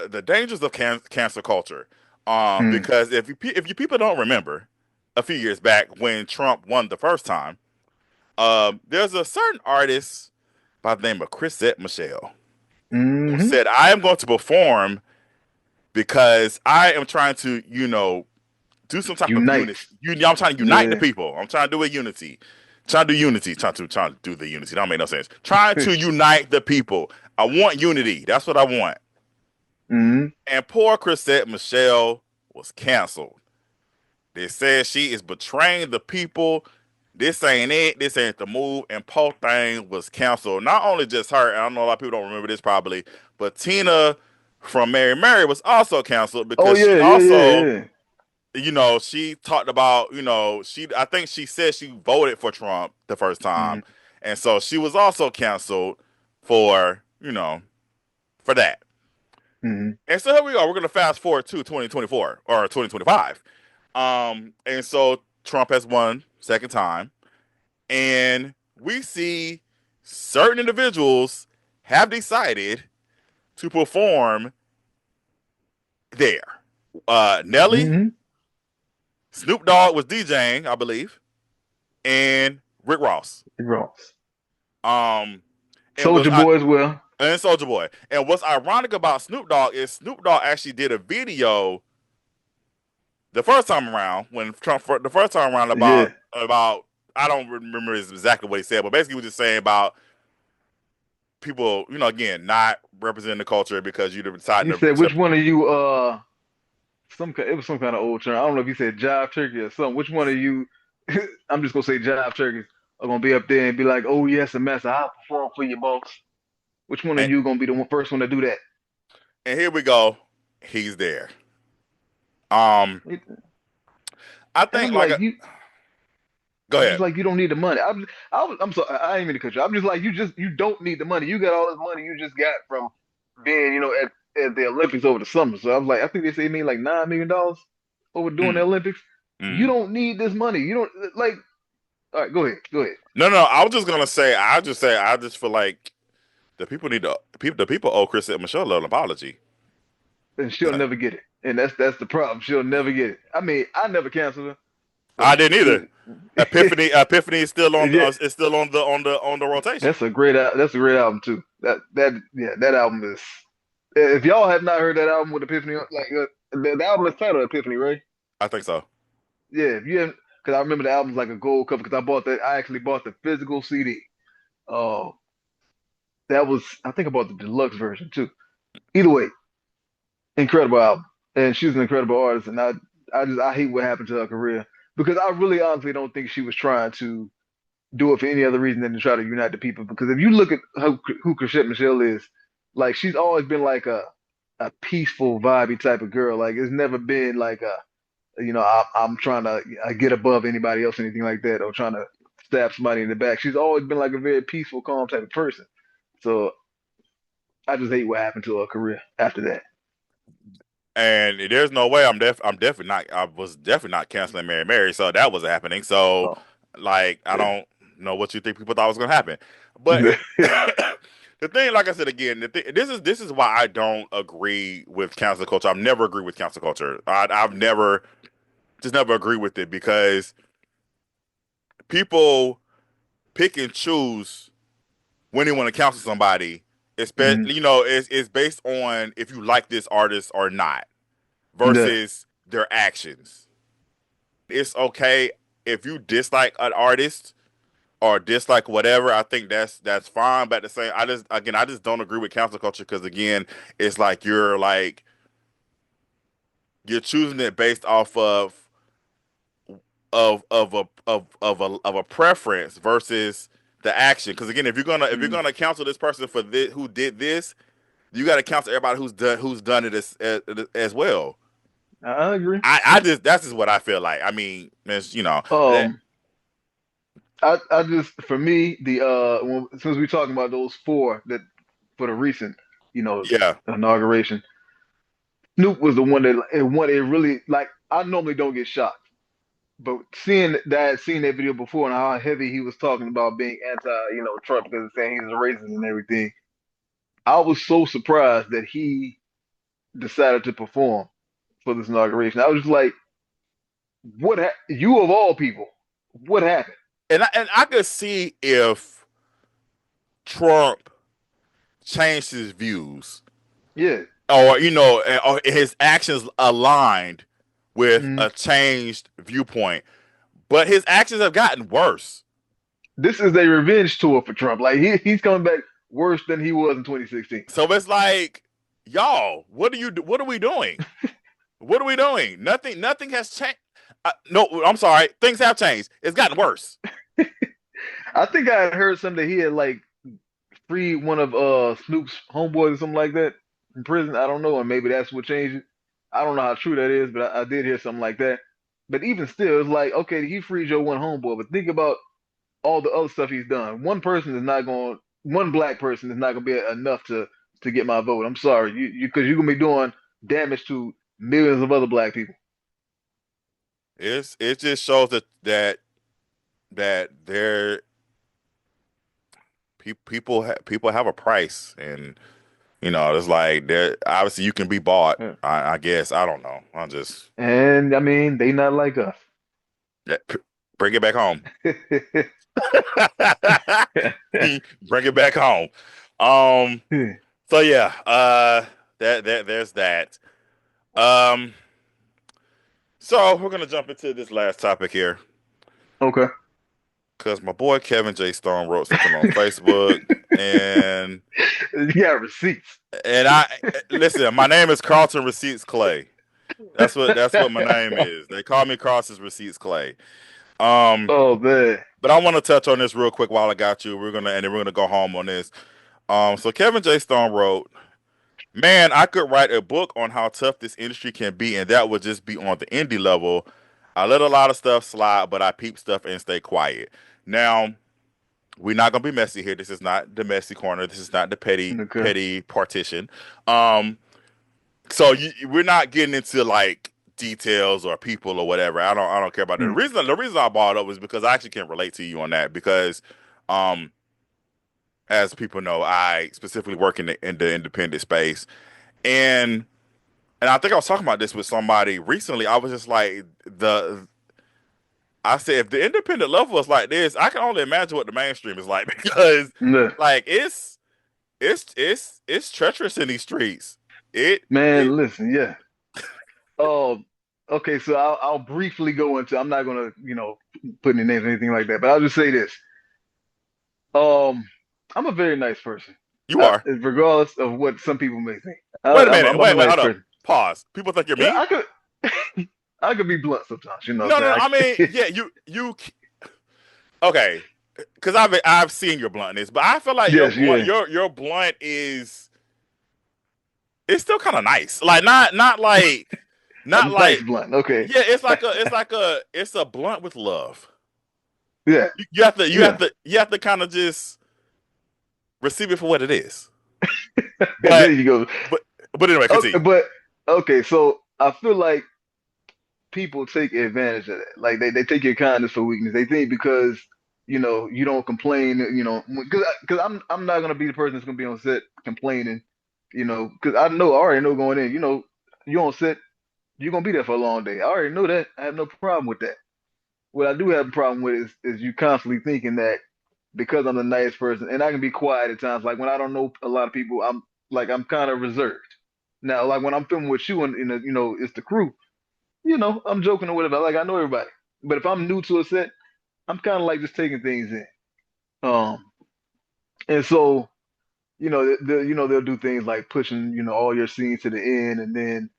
the dangers of cancer culture. Mm. Because if you people don't remember, a few years back when Trump won the first time, there's a certain artist by the name of Chrisette Michelle who Hmm. said, "I am going to perform because I am trying to, do some type of Unite. unity. I'm trying to unite the Yeah. people. I'm trying to do a unity. Trying to do unity. Trying to do the unity. That don't make no sense. Trying to unite the people. I want unity. That's what I want." Hmm. And poor Chrisette Michelle was canceled. They said she is betraying the people. This ain't it. This ain't the move. And Poe thing was canceled. Not only just her, and I know a lot of people don't remember this probably, but Tina from Mary Mary was also canceled Oh because she yeah, yeah, yeah, also, yeah. she talked about, I think she said she voted for Trump the first time. Hmm. And so she was also canceled for, for that. Hmm. And so here we are. We're going to fast forward to 2024 or 2025. And so Trump has won second time, and we see certain individuals have decided to perform there. Nelly, Hmm. Snoop Dogg was DJing, I believe, and Rick Ross. Ross. Um, and was Soldier Boy as well. and Soldier Boy. And what's ironic about Snoop Dogg is Snoop Dogg actually did a video the first time around when Trump the first time around Yeah. about I don't remember exactly what he said, but basically he was just saying about people, again, not representing the culture because you He decided said, to "Which one of you?" It was some kind of old term. I don't know if he said jive turkey or something. Which one of you? I'm just gonna say jive turkeys are gonna be up there and be like, "Oh yes, a mess. I'll perform for you, boss." Which one of and, you gonna be the first one to do that? and here we go. He's there. Um, I And think I'm like like, go I'm just ahead. like, you don't need the money. I'm sorry, I ain't mean to cut you. I'm just like, you don't need the money. You got all this money you just got from being, at the Olympics over the summer. So I was like, I think they say they made like $9 million over doing the Mm, Olympics. You mm. don't need this money. You don't like. All right, go ahead, go ahead. No, no. I was just gonna say. I just feel like the people owe Chris and Michelle an apology. And she'll never get it. And that's the problem. She'll never get it. I mean, I never canceled her, I but didn't either. Epiphany is still on yeah, is still on the rotation. that's a great album too. That album is. If y'all have not heard that album with Epiphany, the album is titled Epiphany, right? I think so. Yeah, if you haven't, because I remember the album's like a gold cover because I actually bought the physical CD. Uh, that was I think about the deluxe version too. Either way, incredible album, and she's an incredible artist. And I hate what happened to her career because I really honestly don't think she was trying to do it for any other reason than to try to unite the people. Because if you look at who Chrisette Michelle is, like she's always been like a peaceful, vibey type of girl. Like it's never been like I'm trying to get above anybody else, or anything like that, or trying to stab somebody in the back. She's always been like a very peaceful, calm type of person. So I just hate what happened to her career after that. And there's no way I'm definitely not. I was definitely not canceling Mary Mary, so that was happening. So, Oh, like, I yeah. don't know what you think people thought was gonna happen, but the thing, like I said again, this is why I don't agree with cancel culture. I've never agreed with cancel culture. I've never just never agreed with it because people pick and choose when they want to cancel somebody. Mhm. Especially, it's based on if you like this artist or not Yeah. versus their actions. It's okay if you dislike an artist or dislike whatever. I think that's fine. But at the same, I just don't agree with cancel culture because again, it's like you're choosing it based off of a preference versus the action. Because again, if you're Mhm. gonna cancel this person for this who did this, you got to cancel everybody who's done it as well. I agree. I just that's just what I feel like. I mean, it's, Um, I just for me since we're talking about those four that for the recent, yeah. inauguration, Snoop was the one it really like. I normally don't get shocked, but seeing that video before and how heavy he was talking about being anti, Trump because of saying he's a racist and everything, I was so surprised that he decided to perform for this inauguration. I was just like, you of all people, what happened? And I could see if Trump changed his views Yeah. or or his actions aligned with Mhm. a changed viewpoint, but his actions have gotten worse. This is a revenge tour for Trump. Like he's coming back worse than he was in 2016. So it's like, y'all, what are we doing? What are we doing? Nothing has changed. No, I'm sorry. Things have changed. It's gotten worse. I think I had heard something that he had like freed one of Snoop's homeboys or something like that in prison. I don't know, and maybe that's what changed it. I don't know how true that is, but I did hear something like that. But even still, it's like, okay, he freed your one homeboy, but think about all the other stuff he's done. One black person is not gonna be enough to get my vote. I'm sorry, because you're gonna be doing damage to millions of other black people. It just shows that there people have a price, and it's like there obviously you can be bought. Yeah. I guess I don't know. I just And I mean, they not like us. yeah, bring it back home. Bring it back home. Um. So yeah. That there's that. Um. So we're gonna jump into this last topic here Okay. because my boy Kevin J. Stone wrote something on Facebook, and You got receipts. I listen. My name is Carlton Receipts Clay. That's what my name is. They call me Carlton's Receipts Clay. Um, Oh man. but I want to touch on this real quick while I got you. And then we're gonna go home on this. So Kevin J. Stone wrote, "Man, I could write a book on how tough this industry can be, and that would just be on the indie level. I let a lot of stuff slide, but I peep stuff and stay quiet. Now, we're not gonna be messy here. This is not the messy corner. This is not the Okay. petty partition. Um, so we're not getting into like details or people or whatever. I don't care about that. Hmm. The reason I brought it up was because I actually can relate to you on that because um as people know, I specifically work in the independent space, and I think I was talking about this with somebody recently. I was just like I said if the independent level is like this, I can only imagine what the mainstream is like because Yeah. like it's treacherous in these streets. It Man, listen, yeah. Um, okay, so I'll briefly go into. I'm not gonna, put any names or anything like that, but I'll just say this. I'm a very nice person, You are. regardless of what some people may think. Wait a minute. I'm a Wait, nice hold up. person. Pause. People think you're Yeah, mean? I could be blunt sometimes. You know No, what no, no. I'm I mean, saying? yeah, okay. Because I've seen your bluntness, but I feel like Yes, yeah. your blunt is it's still kind of nice. Like A not nice like blunt. Okay. yeah. It's a blunt with love. Yeah, yeah. You have to kind of just receive it for what it is. And But there you go. but but anyway, Okay, continue. but okay, so I feel like people take advantage of that. Like they take your kindness for weakness. They think because you don't complain. Because I'm not gonna be the person that's gonna be on set complaining. Because I already know going in. You on set, you're gonna be there for a long day. I already know that. I have no problem with that. What I do have a problem with is you constantly thinking that because I'm the nice person, and I can be quiet at times. Like when I don't know a lot of people, I'm kind of reserved. Now, like when I'm filming with you and, it's the crew, I'm joking or whatever. Like I know everybody. But if I'm new to a set, I'm kind of like just taking things in. Um, and so, they'll do things like pushing, all your scenes to the end, and then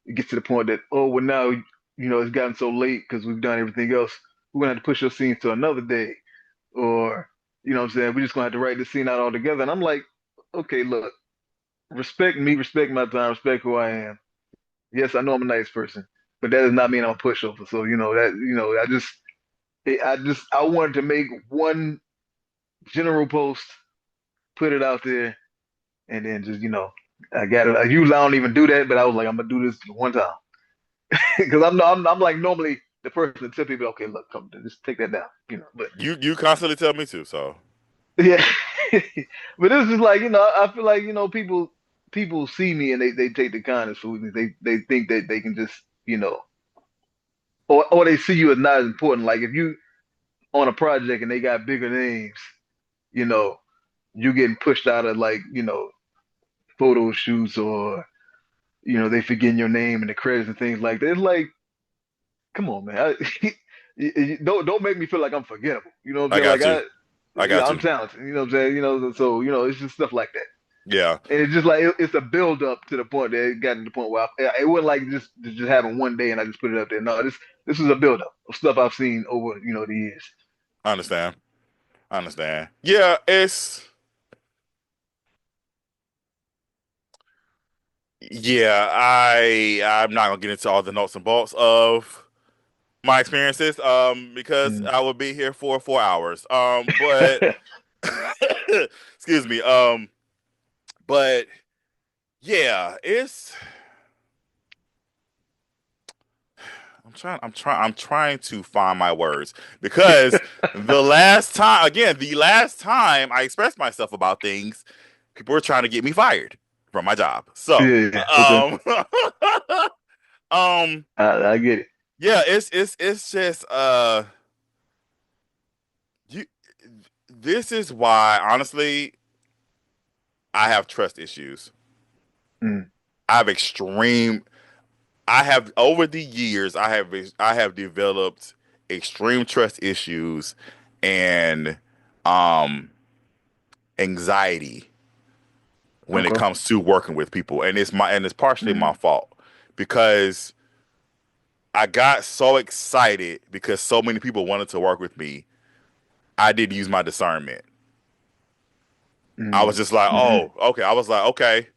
it gets to the point that, oh, well, now, it's gotten so late because we've done everything else. We're gonna have to push your scenes to another day, or, what I'm saying, we're just gonna have to write this scene out all together. And I'm like, okay, look, respect me, respect my time, respect who I am. Yes, I know I'm a nice person, but that does not mean I'm a pushover. So, I wanted to make one general post, put it out there, and then just, I got it. Usually I don't even do that, but I was like, I'm gonna do this one time because I'm like normally the person to tell people, okay, look, come, just take that down. But You constantly tell me to, so yeah, but this is like, I feel like, people see me and they take the kindness for me. They think that they can just, or they see you as not as important. Like if you on a project and they got bigger names, you know, you getting pushed out of like, photo shoots or, they forgetting your name and the credits and things like that. It's like, come on, man. Don't make me feel like I'm forgettable. You know what I'm I saying? got you. I Yeah, got I'm you. talented. You know what I'm saying? So, it's just stuff like that. Yeah. And it's just like it's a build up to the point that it got to the point where it wasn't like just having one day and I just put it up there. No, this is a build up of stuff I've seen over, the years. I understand. I understand. Yeah, it's yeah, I'm not gonna get into all the nuts and bolts of my experiences, because Mm. I would be here for 4 hours. But excuse me. But yeah, it's I'm trying to find my words because the last time I expressed myself about things, people were trying to get me fired from my job. So, Yeah, yeah. Okay. um, I get it. yeah, it's just you. This is why, honestly, I have trust issues. Mm. I have extreme. I have over the years. I have developed extreme trust issues and um anxiety when it Okay. comes to working with people, and it's partially my Mm. fault because I got so excited because so many people wanted to work with me. I didn't use my discernment. I was Mm. just like, Mm. oh, okay. I was like, okay,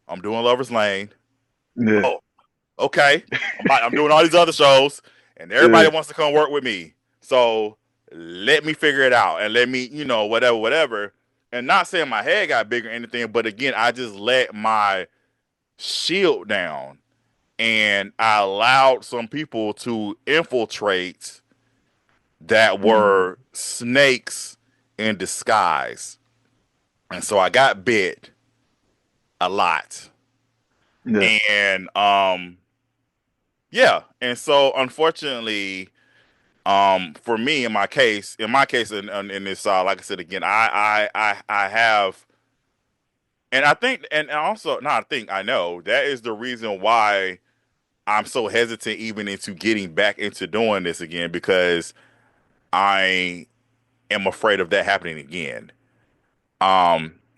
I'm doing Lover's Lane. Yeah. Oh, okay. I'm doing all these other shows, and everybody Yeah. wants to come work with me. So let me figure it out and let me, whatever, whatever. And not saying my head got bigger or anything, but again, I just let my shield down and I allowed some people to infiltrate that Mm. were snakes in disguise. And so I got bit a lot. Yeah. And yeah, and so unfortunately, for me in my case in this like I said again, I have, and I think, and also not I think I know that is the reason why I'm so hesitant even into getting back into doing this again because I am afraid of that happening again.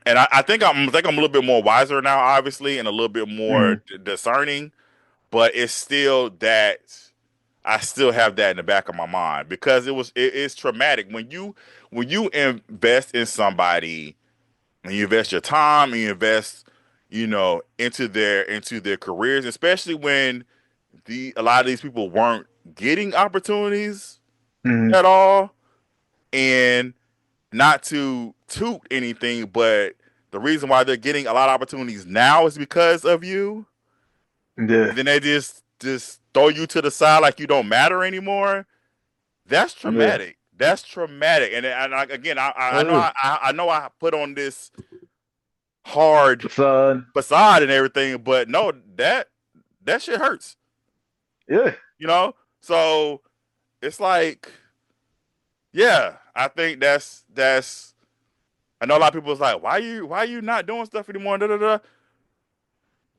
And I think I'm a little bit more wiser now, obviously, and a little bit more Mm, discerning. But it's still that I still have that in the back of my mind because it is traumatic when you invest in somebody and you invest your time and you invest into their careers, especially when a lot of these people weren't getting opportunities mm, at all. And not to toot anything, but the reason why they're getting a lot of opportunities now is because of you. And yeah, then they just throw you to the side like you don't matter anymore. That's yeah. traumatic. That's traumatic. Again, Oh, yeah. I know I put on this hard Facade. facade and everything, but no, that shit hurts. Yeah. You know. So it's like, yeah, I think that's. I know a lot of people was like, why you not doing stuff anymore? Da, da, da.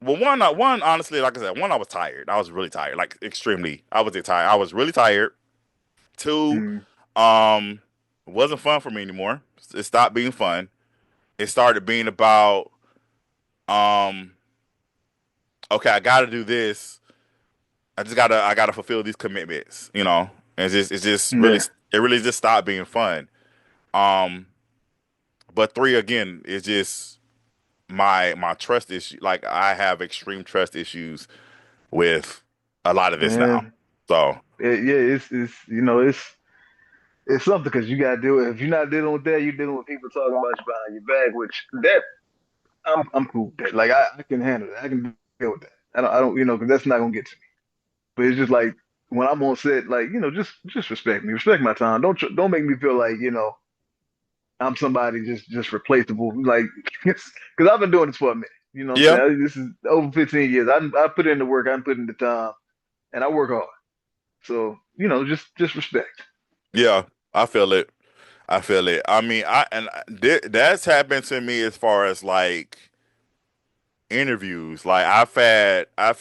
Well, one honestly, like I said, one I was tired. I was really tired, like extremely. I was tired. I was really tired. Two, Mm, um, it wasn't fun for me anymore. It stopped being fun. It started being about, um, okay, I got to do this. I gotta fulfill these commitments. And it's just really, yeah. it really just stopped being fun. Um, but three again is just my trust issue. Like I have extreme trust issues with a lot of this now. Man. So Yeah, it's it's something because you gotta deal with if you're not dealing with that, you're dealing with people talking about you behind your back, which that I'm cool with that. Like I can handle that. I can deal with that. I don't because that's not gonna get to me. But it's just like when I'm on set, like just respect me, respect my time. Don't make me feel like I'm somebody just replaceable. Like because I've been doing this for a minute. You know what yeah, I'm saying? This is over 15 years. I put in the work. I put in the time, and I work hard. So just respect. yeah, I feel it. I feel it. I mean, that's happened to me as far as like interviews. Like I've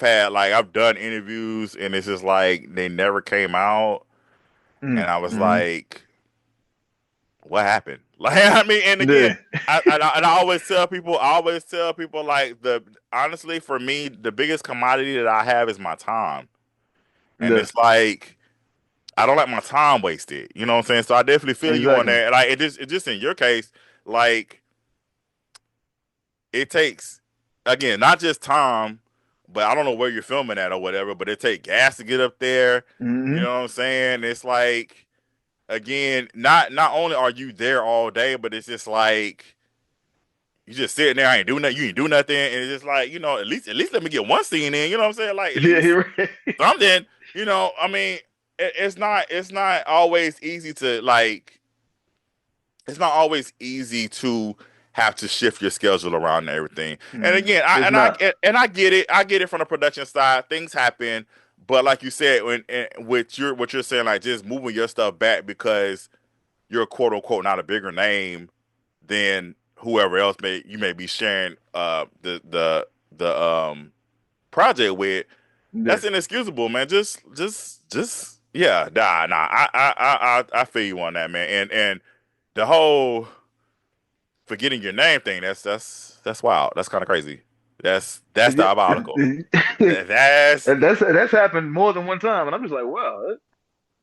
had like I've done interviews and it's just like they never came out, and I was Mm-hmm. like, what happened? Like I mean, and again, Yeah, I always tell people like the honestly for me the biggest commodity that I have is my time, and yeah, it's like I don't like my time wasted. You know what I'm saying? So I definitely feel you on exactly. that. Like it just in your case, like it takes again not just time, but I don't know where you're filming at or whatever, but it takes gas to get up there. You Hmm. know what I'm saying? It's like again, not only are you there all day, but it's just like you just sitting there, I ain't doing nothing, you ain't do nothing, and it's just like at least let me get one scene in. You know what I'm saying? Like at Yeah, least you're right. something. I mean, it's not always easy to like. It's not always easy to have to shift your schedule around and everything. And again, It's not. I get it. I get it from the production side. Things happen, but like you said, with what you're saying, like just moving your stuff back because you're quote unquote not a bigger name than whoever else you may be sharing the project with. Yeah, That's inexcusable, man. Just yeah, nah. I feel you on that, man. And the whole forgetting your name thing, that's wild. That's kind of crazy. That's yeah. diabolical. That's And that's happened more than one time, and I'm just like, wow,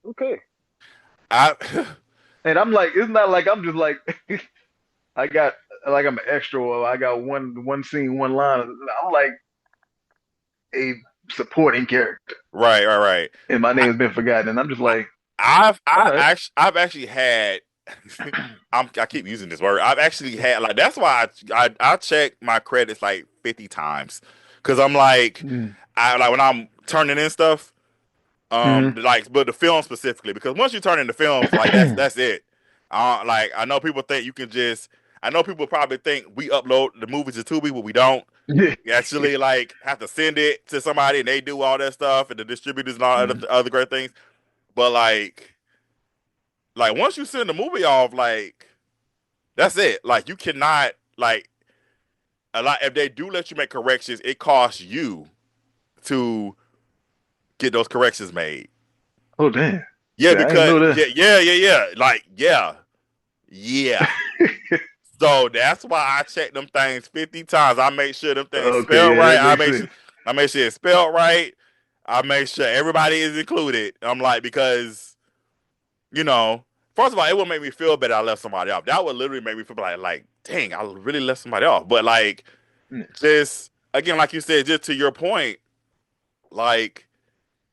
okay. I And I'm like, it's not like I'm just like I got like I'm an extra or I got one scene, one line. I'm like a supporting character, right. and my I, name has been forgotten, and I'm just I like, all right. I've actually had I keep using this word. I've actually had like that's why I check my credits like 50 times because I'm like Mm-hmm. I like when I'm turning in stuff like but the film specifically because once you turn into films like that's it. Like I know people think you can just I know people probably think we upload the movies to Tubi, but we don't. Yeah. You actually like have to send it to somebody and they do all that stuff and the distributors and all other great things. But like once you send the movie off, like that's it. Like you cannot like a lot if they do let you make corrections, it costs you to get those corrections made. Oh damn. Yeah, Yeah, I ain't because know that. yeah. Like yeah. So that's why I check them things 50 times. I make sure them things Okay, spelled yeah, right. that makes sense. I make sure it's spelled right. I make sure everybody is included. I'm like, because, you know, first of all, it would make me feel better I left somebody off. That would literally make me feel like, dang, I really left somebody off. But like, Yeah, just again, like you said, just to your point, like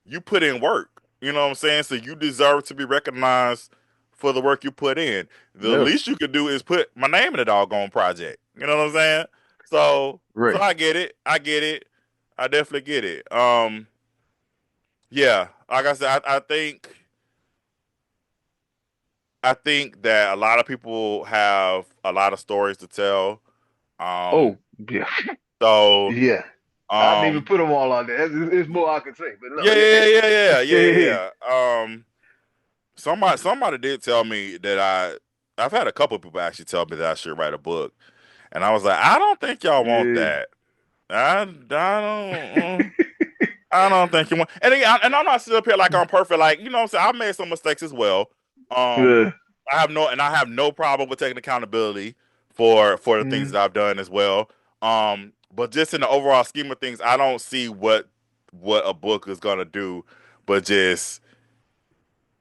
you put in work. You know what I'm saying? So you deserve to be recognized for the work you put in. The yeah, least you could do is put my name in the doggone project. You know what I'm saying? So right. I get it. I get it. I definitely get it. Yeah, like I said, I think that a lot of people have a lot of stories to tell. Um, Oh, yeah, so yeah. I didn't even um, put them all on there. It's more I can say, but no, yeah, yeah, yeah, yeah, yeah, yeah, yeah, yeah, yeah, yeah. Somebody did tell me that I've had a couple of people actually tell me that I should write a book, and I was like, I don't think y'all want yeah, that. I don't think you want. And again, and I'm not sitting up here like I'm perfect. Like you know, what I'm saying I made some mistakes as well. Um, yeah. I have no problem with taking accountability for the things Mm, that I've done as well. But just in the overall scheme of things, I don't see what a book is gonna do, but just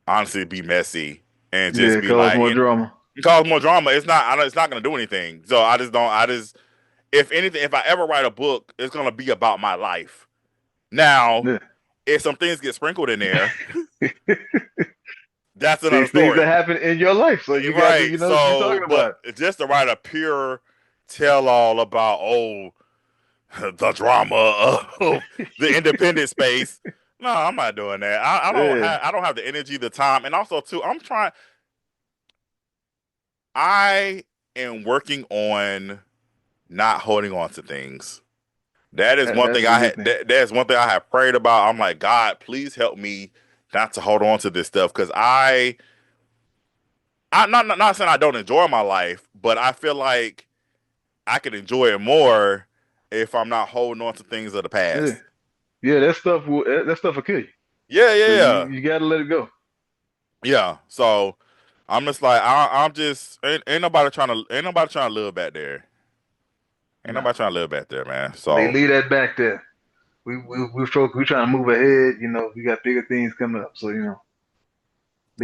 honestly be messy and just yeah, be cause like more drama. it cause more drama. It's not gonna do anything. So I just don't. I just if anything, if I ever write a book, it's gonna be about my life. Now, Yeah. if some things get sprinkled in there, that's another These things that story. happen in your life, so you got to, Right. you know, you're So, talking but about just to write a pure tell all about the drama of the independent space. No, I'm not doing that. it. I don't have the energy, the time, and also too, I am working on not holding on to things. That is Yeah, one that's thing a good thing. that's one thing I have prayed about. I'm like, God, please help me not to hold on to this stuff because I'm not saying I don't enjoy my life, but I feel like I could enjoy it more if I'm not holding on to things of the Yeah, past. yeah, that stuff will kill you. Yeah, So yeah, yeah, you got to let it go. yeah. So I'm just like I'm just ain't nobody trying to live back there. Ain't Nah, nobody trying to live back there, man. leave, So leave that back there. We trying to move ahead. You know, we got bigger things coming up. So you know,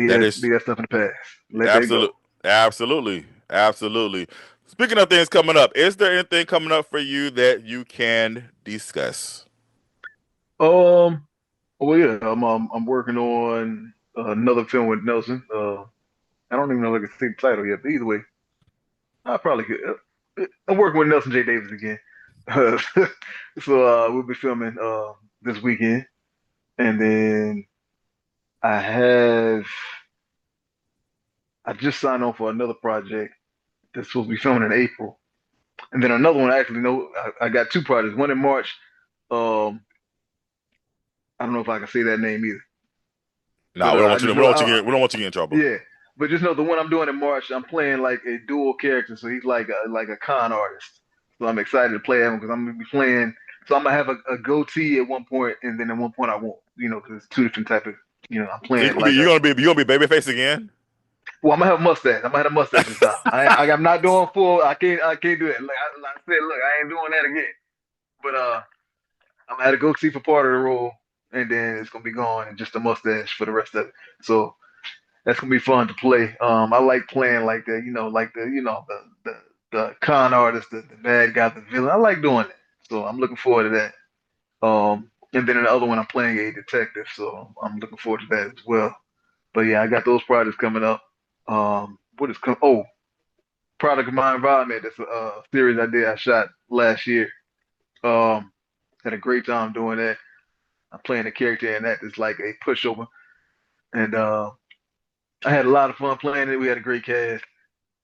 that is leave that stuff in the past. Let that go. absolute, absolutely, absolutely. Speaking of things coming up, is there anything coming up for you that you can discuss? Um. Well, yeah. I'm working on another film with Nelson. I don't even know if I can see the title yet. But either way, I probably could. I'm working with Nelson J. Davis again. Uh, so we'll be filming this weekend, and then I have I just signed on for another project that's supposed to be filming in April, and then another one. Actually, no, I got two projects. One in March. Um, I don't know if I can say that name either, No, but I we just don't know. want you to get we don't want you to get in trouble. Yeah, but just know the one I'm doing in March. I'm playing like a dual character, so he's like a con artist. So I'm excited to play him because I'm gonna be playing. So I'm gonna have a goatee at one point, and then at one point I won't. You know, because it's two different type of. You know, I'm So playing like a. you gonna be babyface again? Well, I'm gonna have a mustache. I'm gonna have a mustache this time. I'm not doing full. I can't do it. Like I said, look, I ain't doing that again. But I'm gonna have a goatee for part of the role, and then it's gonna be gone and just a mustache for the rest of it. So that's gonna be fun to play. I like playing like the, like the con artist, the bad guy, the villain. I like doing that. So I'm looking forward to that. And then in the other one, I'm playing a detective, so I'm looking forward to that as well. But yeah, I got those projects coming up. What is come? Oh, Product of My Environment. That's a series I did. I shot last year. Um, had a great time doing that. I'm playing a character in that that's like a pushover, and I had a lot of fun playing it. We had a great cast.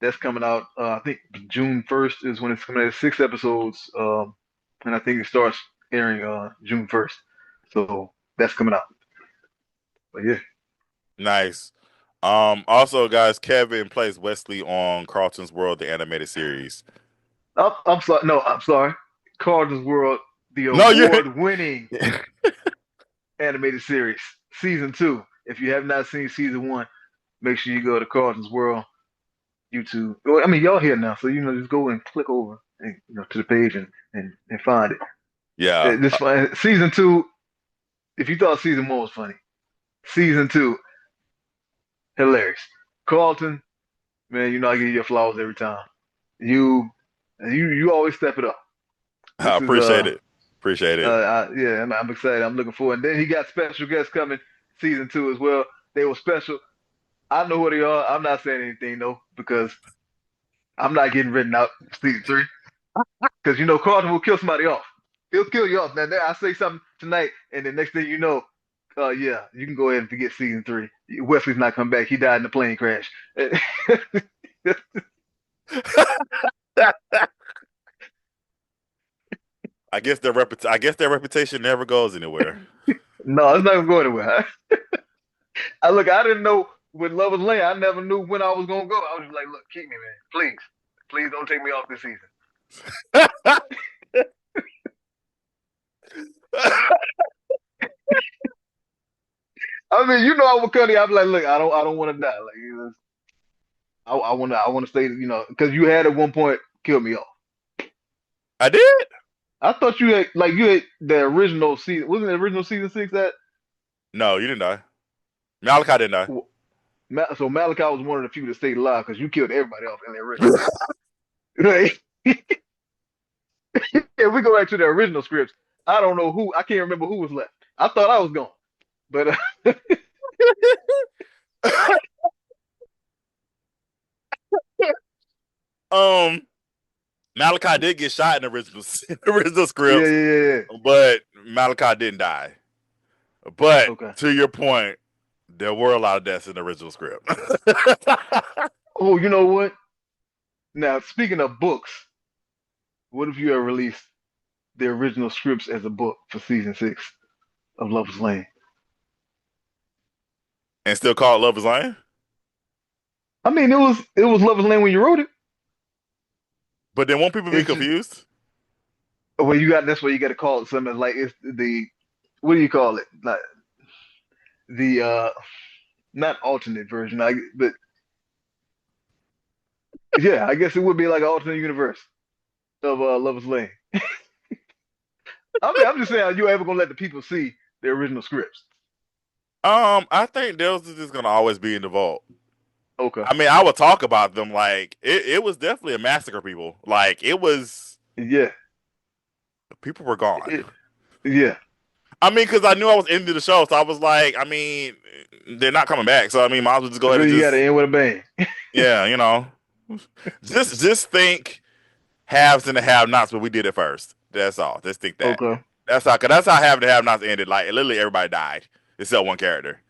That's coming out. I think June 1st is when it's coming out. It's 6 episodes, and I think it starts airing June 1st. So that's coming out. But yeah, Nice. Also, guys, Kevin plays Wesley on Carlton's World, the animated series. I'm sorry. No, I'm sorry. Carlton's World, the No, you. award-winning animated series, season two. If you have not seen season one, make sure you go to Carlton's World. YouTube. Well, I mean, y'all here now, so just go and click over and to the page and find it. Yeah. This season two. If you thought season one was funny, season two hilarious. Carlton, man, I give you your flowers every time. You you always step it up. I This is appreciate it. Appreciate it. yeah, I'm excited. I'm looking forward. And then he got special guests coming season two as well. They were special. I know who they are. I'm not saying anything though because I'm not getting written out season three because Carlton will kill somebody off. He'll kill you off. Now I say something tonight, and the next thing you know, yeah, you can go ahead and forget season three. Wesley's not coming back. He died in a plane crash. I guess their reputation never goes anywhere. No, it's not gonna go anywhere. I didn't know with Love is Lane. I never knew when I was gonna go. I was just like, look, keep me, man, please, please don't take me off this season. I mean, I would cut it. I'm like, look, I don't want to die. Like, I want to stay. Because you had at one point killed me off. I did? I thought you had the original season. Wasn't the original season six that? No, you didn't die. Malachi didn't die. So Malachi was one of the few that stayed alive because you killed everybody off in the original. Right? If we go back to the original scripts, I don't know who. I can't remember who was left. I thought I was gone, but Malachi did get shot in the original yeah, scripts, yeah. but Malachi didn't die. But Okay. to your point, there were a lot of deaths in the original script. Oh, you know what? Now, speaking of books, what if you ever released the original scripts as a book for season six of Lover's Lane? And still call it Love is Lying? I mean, it was Lover's Lane when you wrote it. But then won't people be It's just confused? well, that's what you got to call it something like it's the what do you call it? Like the not alternate version, but yeah, I guess it would be like an alternate universe of Lover's Lane. I mean, I'm just saying, are you ever gonna let the people see the original scripts? I think those are just gonna always be in the vault. Okay. I mean, I would talk about them like it was definitely a massacre, people. Like it was Yeah. people were gone. It, yeah. I mean, because I knew I was into the show, so I was like, I mean, they're not coming back, so I mean, might as well just go ahead So and you got to just end with a bang. yeah, just think haves and the have-nots, but we did it first. That's all. Just think that. Okay. That's how have and the have-nots ended. Like literally everybody died except one character.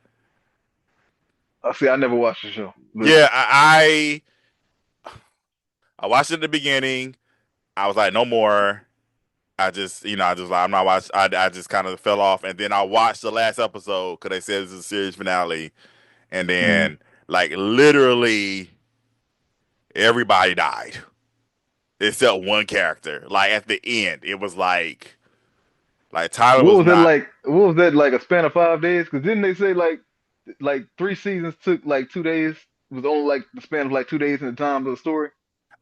I see. I never watched the show, but Yeah, I watched it at the beginning. I was like, no more. I just like I'm not watching. I just kind of fell off, and then I watched the last episode because they said it was a series finale, and mm, then like literally everybody died except one character. Like at the end, it was like Tyler what was was that not. like? What was that like? A span of 5 days? Because didn't they say like three seasons took like 2 days? It was only like the span of like 2 days in the time of the story.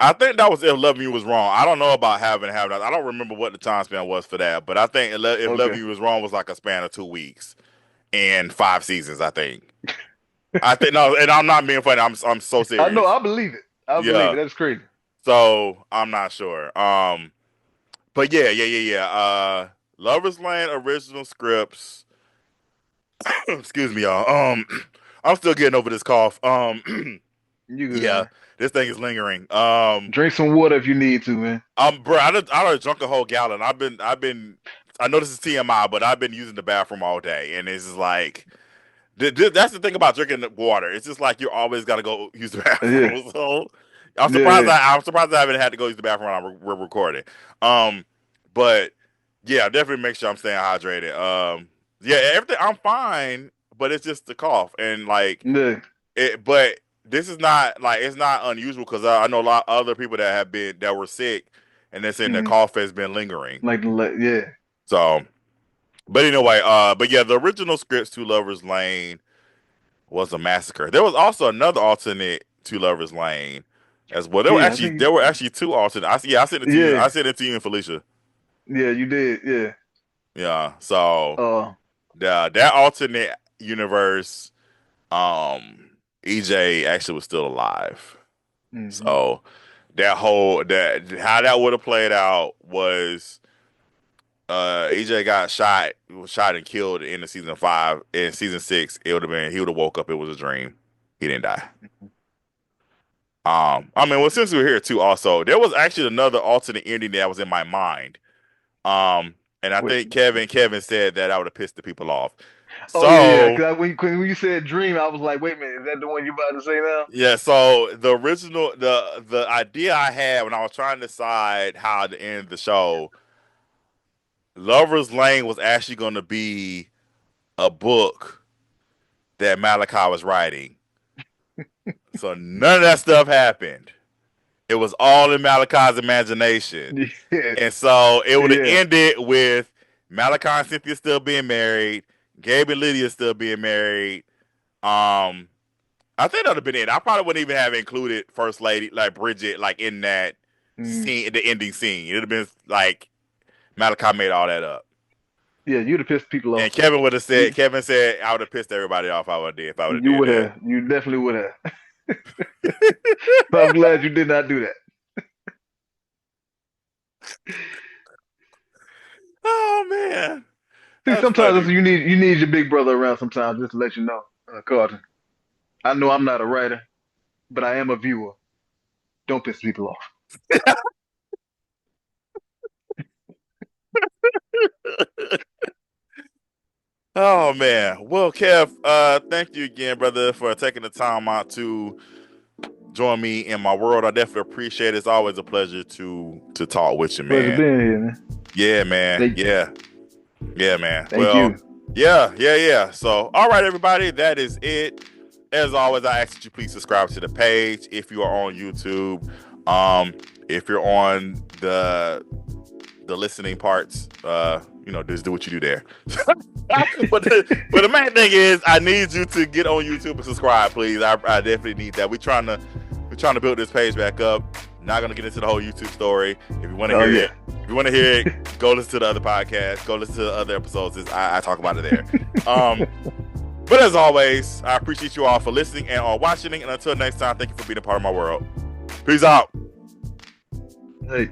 I think that was if Loving You was wrong. I don't know about having have not. I don't remember what the time span was for that, but I think if Loving Okay. You was wrong was like a span of 2 weeks and 5 seasons. I think no, and I'm not being funny. I'm so I know. serious. I believe it. I believe it. Yeah. That's crazy. So I'm not sure. But yeah. Lover's Lane original scripts. Excuse me, y'all. I'm still getting over this cough. You good, Yeah, man? this thing is lingering. Drink some water if you need to, man. Bro, I done drunk a whole gallon. I know this is TMI, but I've been using the bathroom all day, and it's just like, that's the thing about drinking the water. It's just like you always got to go use the Yeah. bathroom. So Yeah. I'm surprised I haven't had to go use the bathroom when we're recording. Um, but yeah, definitely make sure I'm staying hydrated. Yeah, everything I'm fine, but it's just the cough and like Yeah. it. But this is not like it's not unusual because I know a lot of other people that were sick and they're saying their Mm, cough has been lingering. yeah. So, but anyway, but yeah, the original scripts to Lovers Lane was a massacre. There was also another alternate to Lovers Lane as well. Yeah, I think. There were actually two alternate. I sent it to you. Yeah, I sent it to you and Felicia. yeah, you did. Yeah. Yeah. So Uh, that alternate universe, EJ actually was still alive. mhm. So that how that would have played out was EJ was shot and killed in the season 5. In season 6, it would have been he would have woke up. It was a dream. He didn't die. I mean, well, since we were here too, also there was actually another alternate ending that was in my mind. And I Wait. think Kevin said that I would have pissed the people off. Oh yeah, yeah. So Cause when you said dream, I was like, wait a minute, is that the one you about to say now? yeah, so the original the idea I had when I was trying to decide how to end the show, Lover's Lane was actually going to be a book that Malachi was writing. So none of that stuff happened. It was all in Malachi's imagination. Yeah, And so it would have yeah. ended with Malachi and Cynthia still being married, Gabe and Lydia still being married. I think that would have been it. I probably wouldn't even have included First Lady, like Bridget, like in that Mm. scene, the ending scene. It would have been like Malachi made all that up. Yeah, you'd have pissed people And off. Kevin would have said, You, Kevin said, I would have pissed everybody off if I would have you did would that. have. You definitely would have. But I'm glad you did not do that. Oh man, See, that's sometimes funny. you need your big brother around sometimes just to let you know, Carlton. I know I'm not a writer, but I am a viewer. Don't piss people off. Oh man. Well, Kev, thank you again, brother, for taking the time out to join me in my world. I definitely appreciate it. It's always a pleasure to talk with you, Pleasure man. being here, man. Yeah, man. Thank, Yeah. Yeah, man. thank Well, you. yeah. So, all right, everybody, that is it. As always, I ask that you please subscribe to the page if you are on YouTube. If you're on the listening parts, just do what you do there. but the main thing is, I need you to get on YouTube and subscribe, please. I definitely need that. We're trying to build this page back up. Not gonna get into the whole YouTube story. If you want to hear it, go listen to the other podcast. Go listen to the other episodes. I talk about it there. But as always, I appreciate you all for listening and watching. And until next time, thank you for being a part of my world. Peace out. Hey.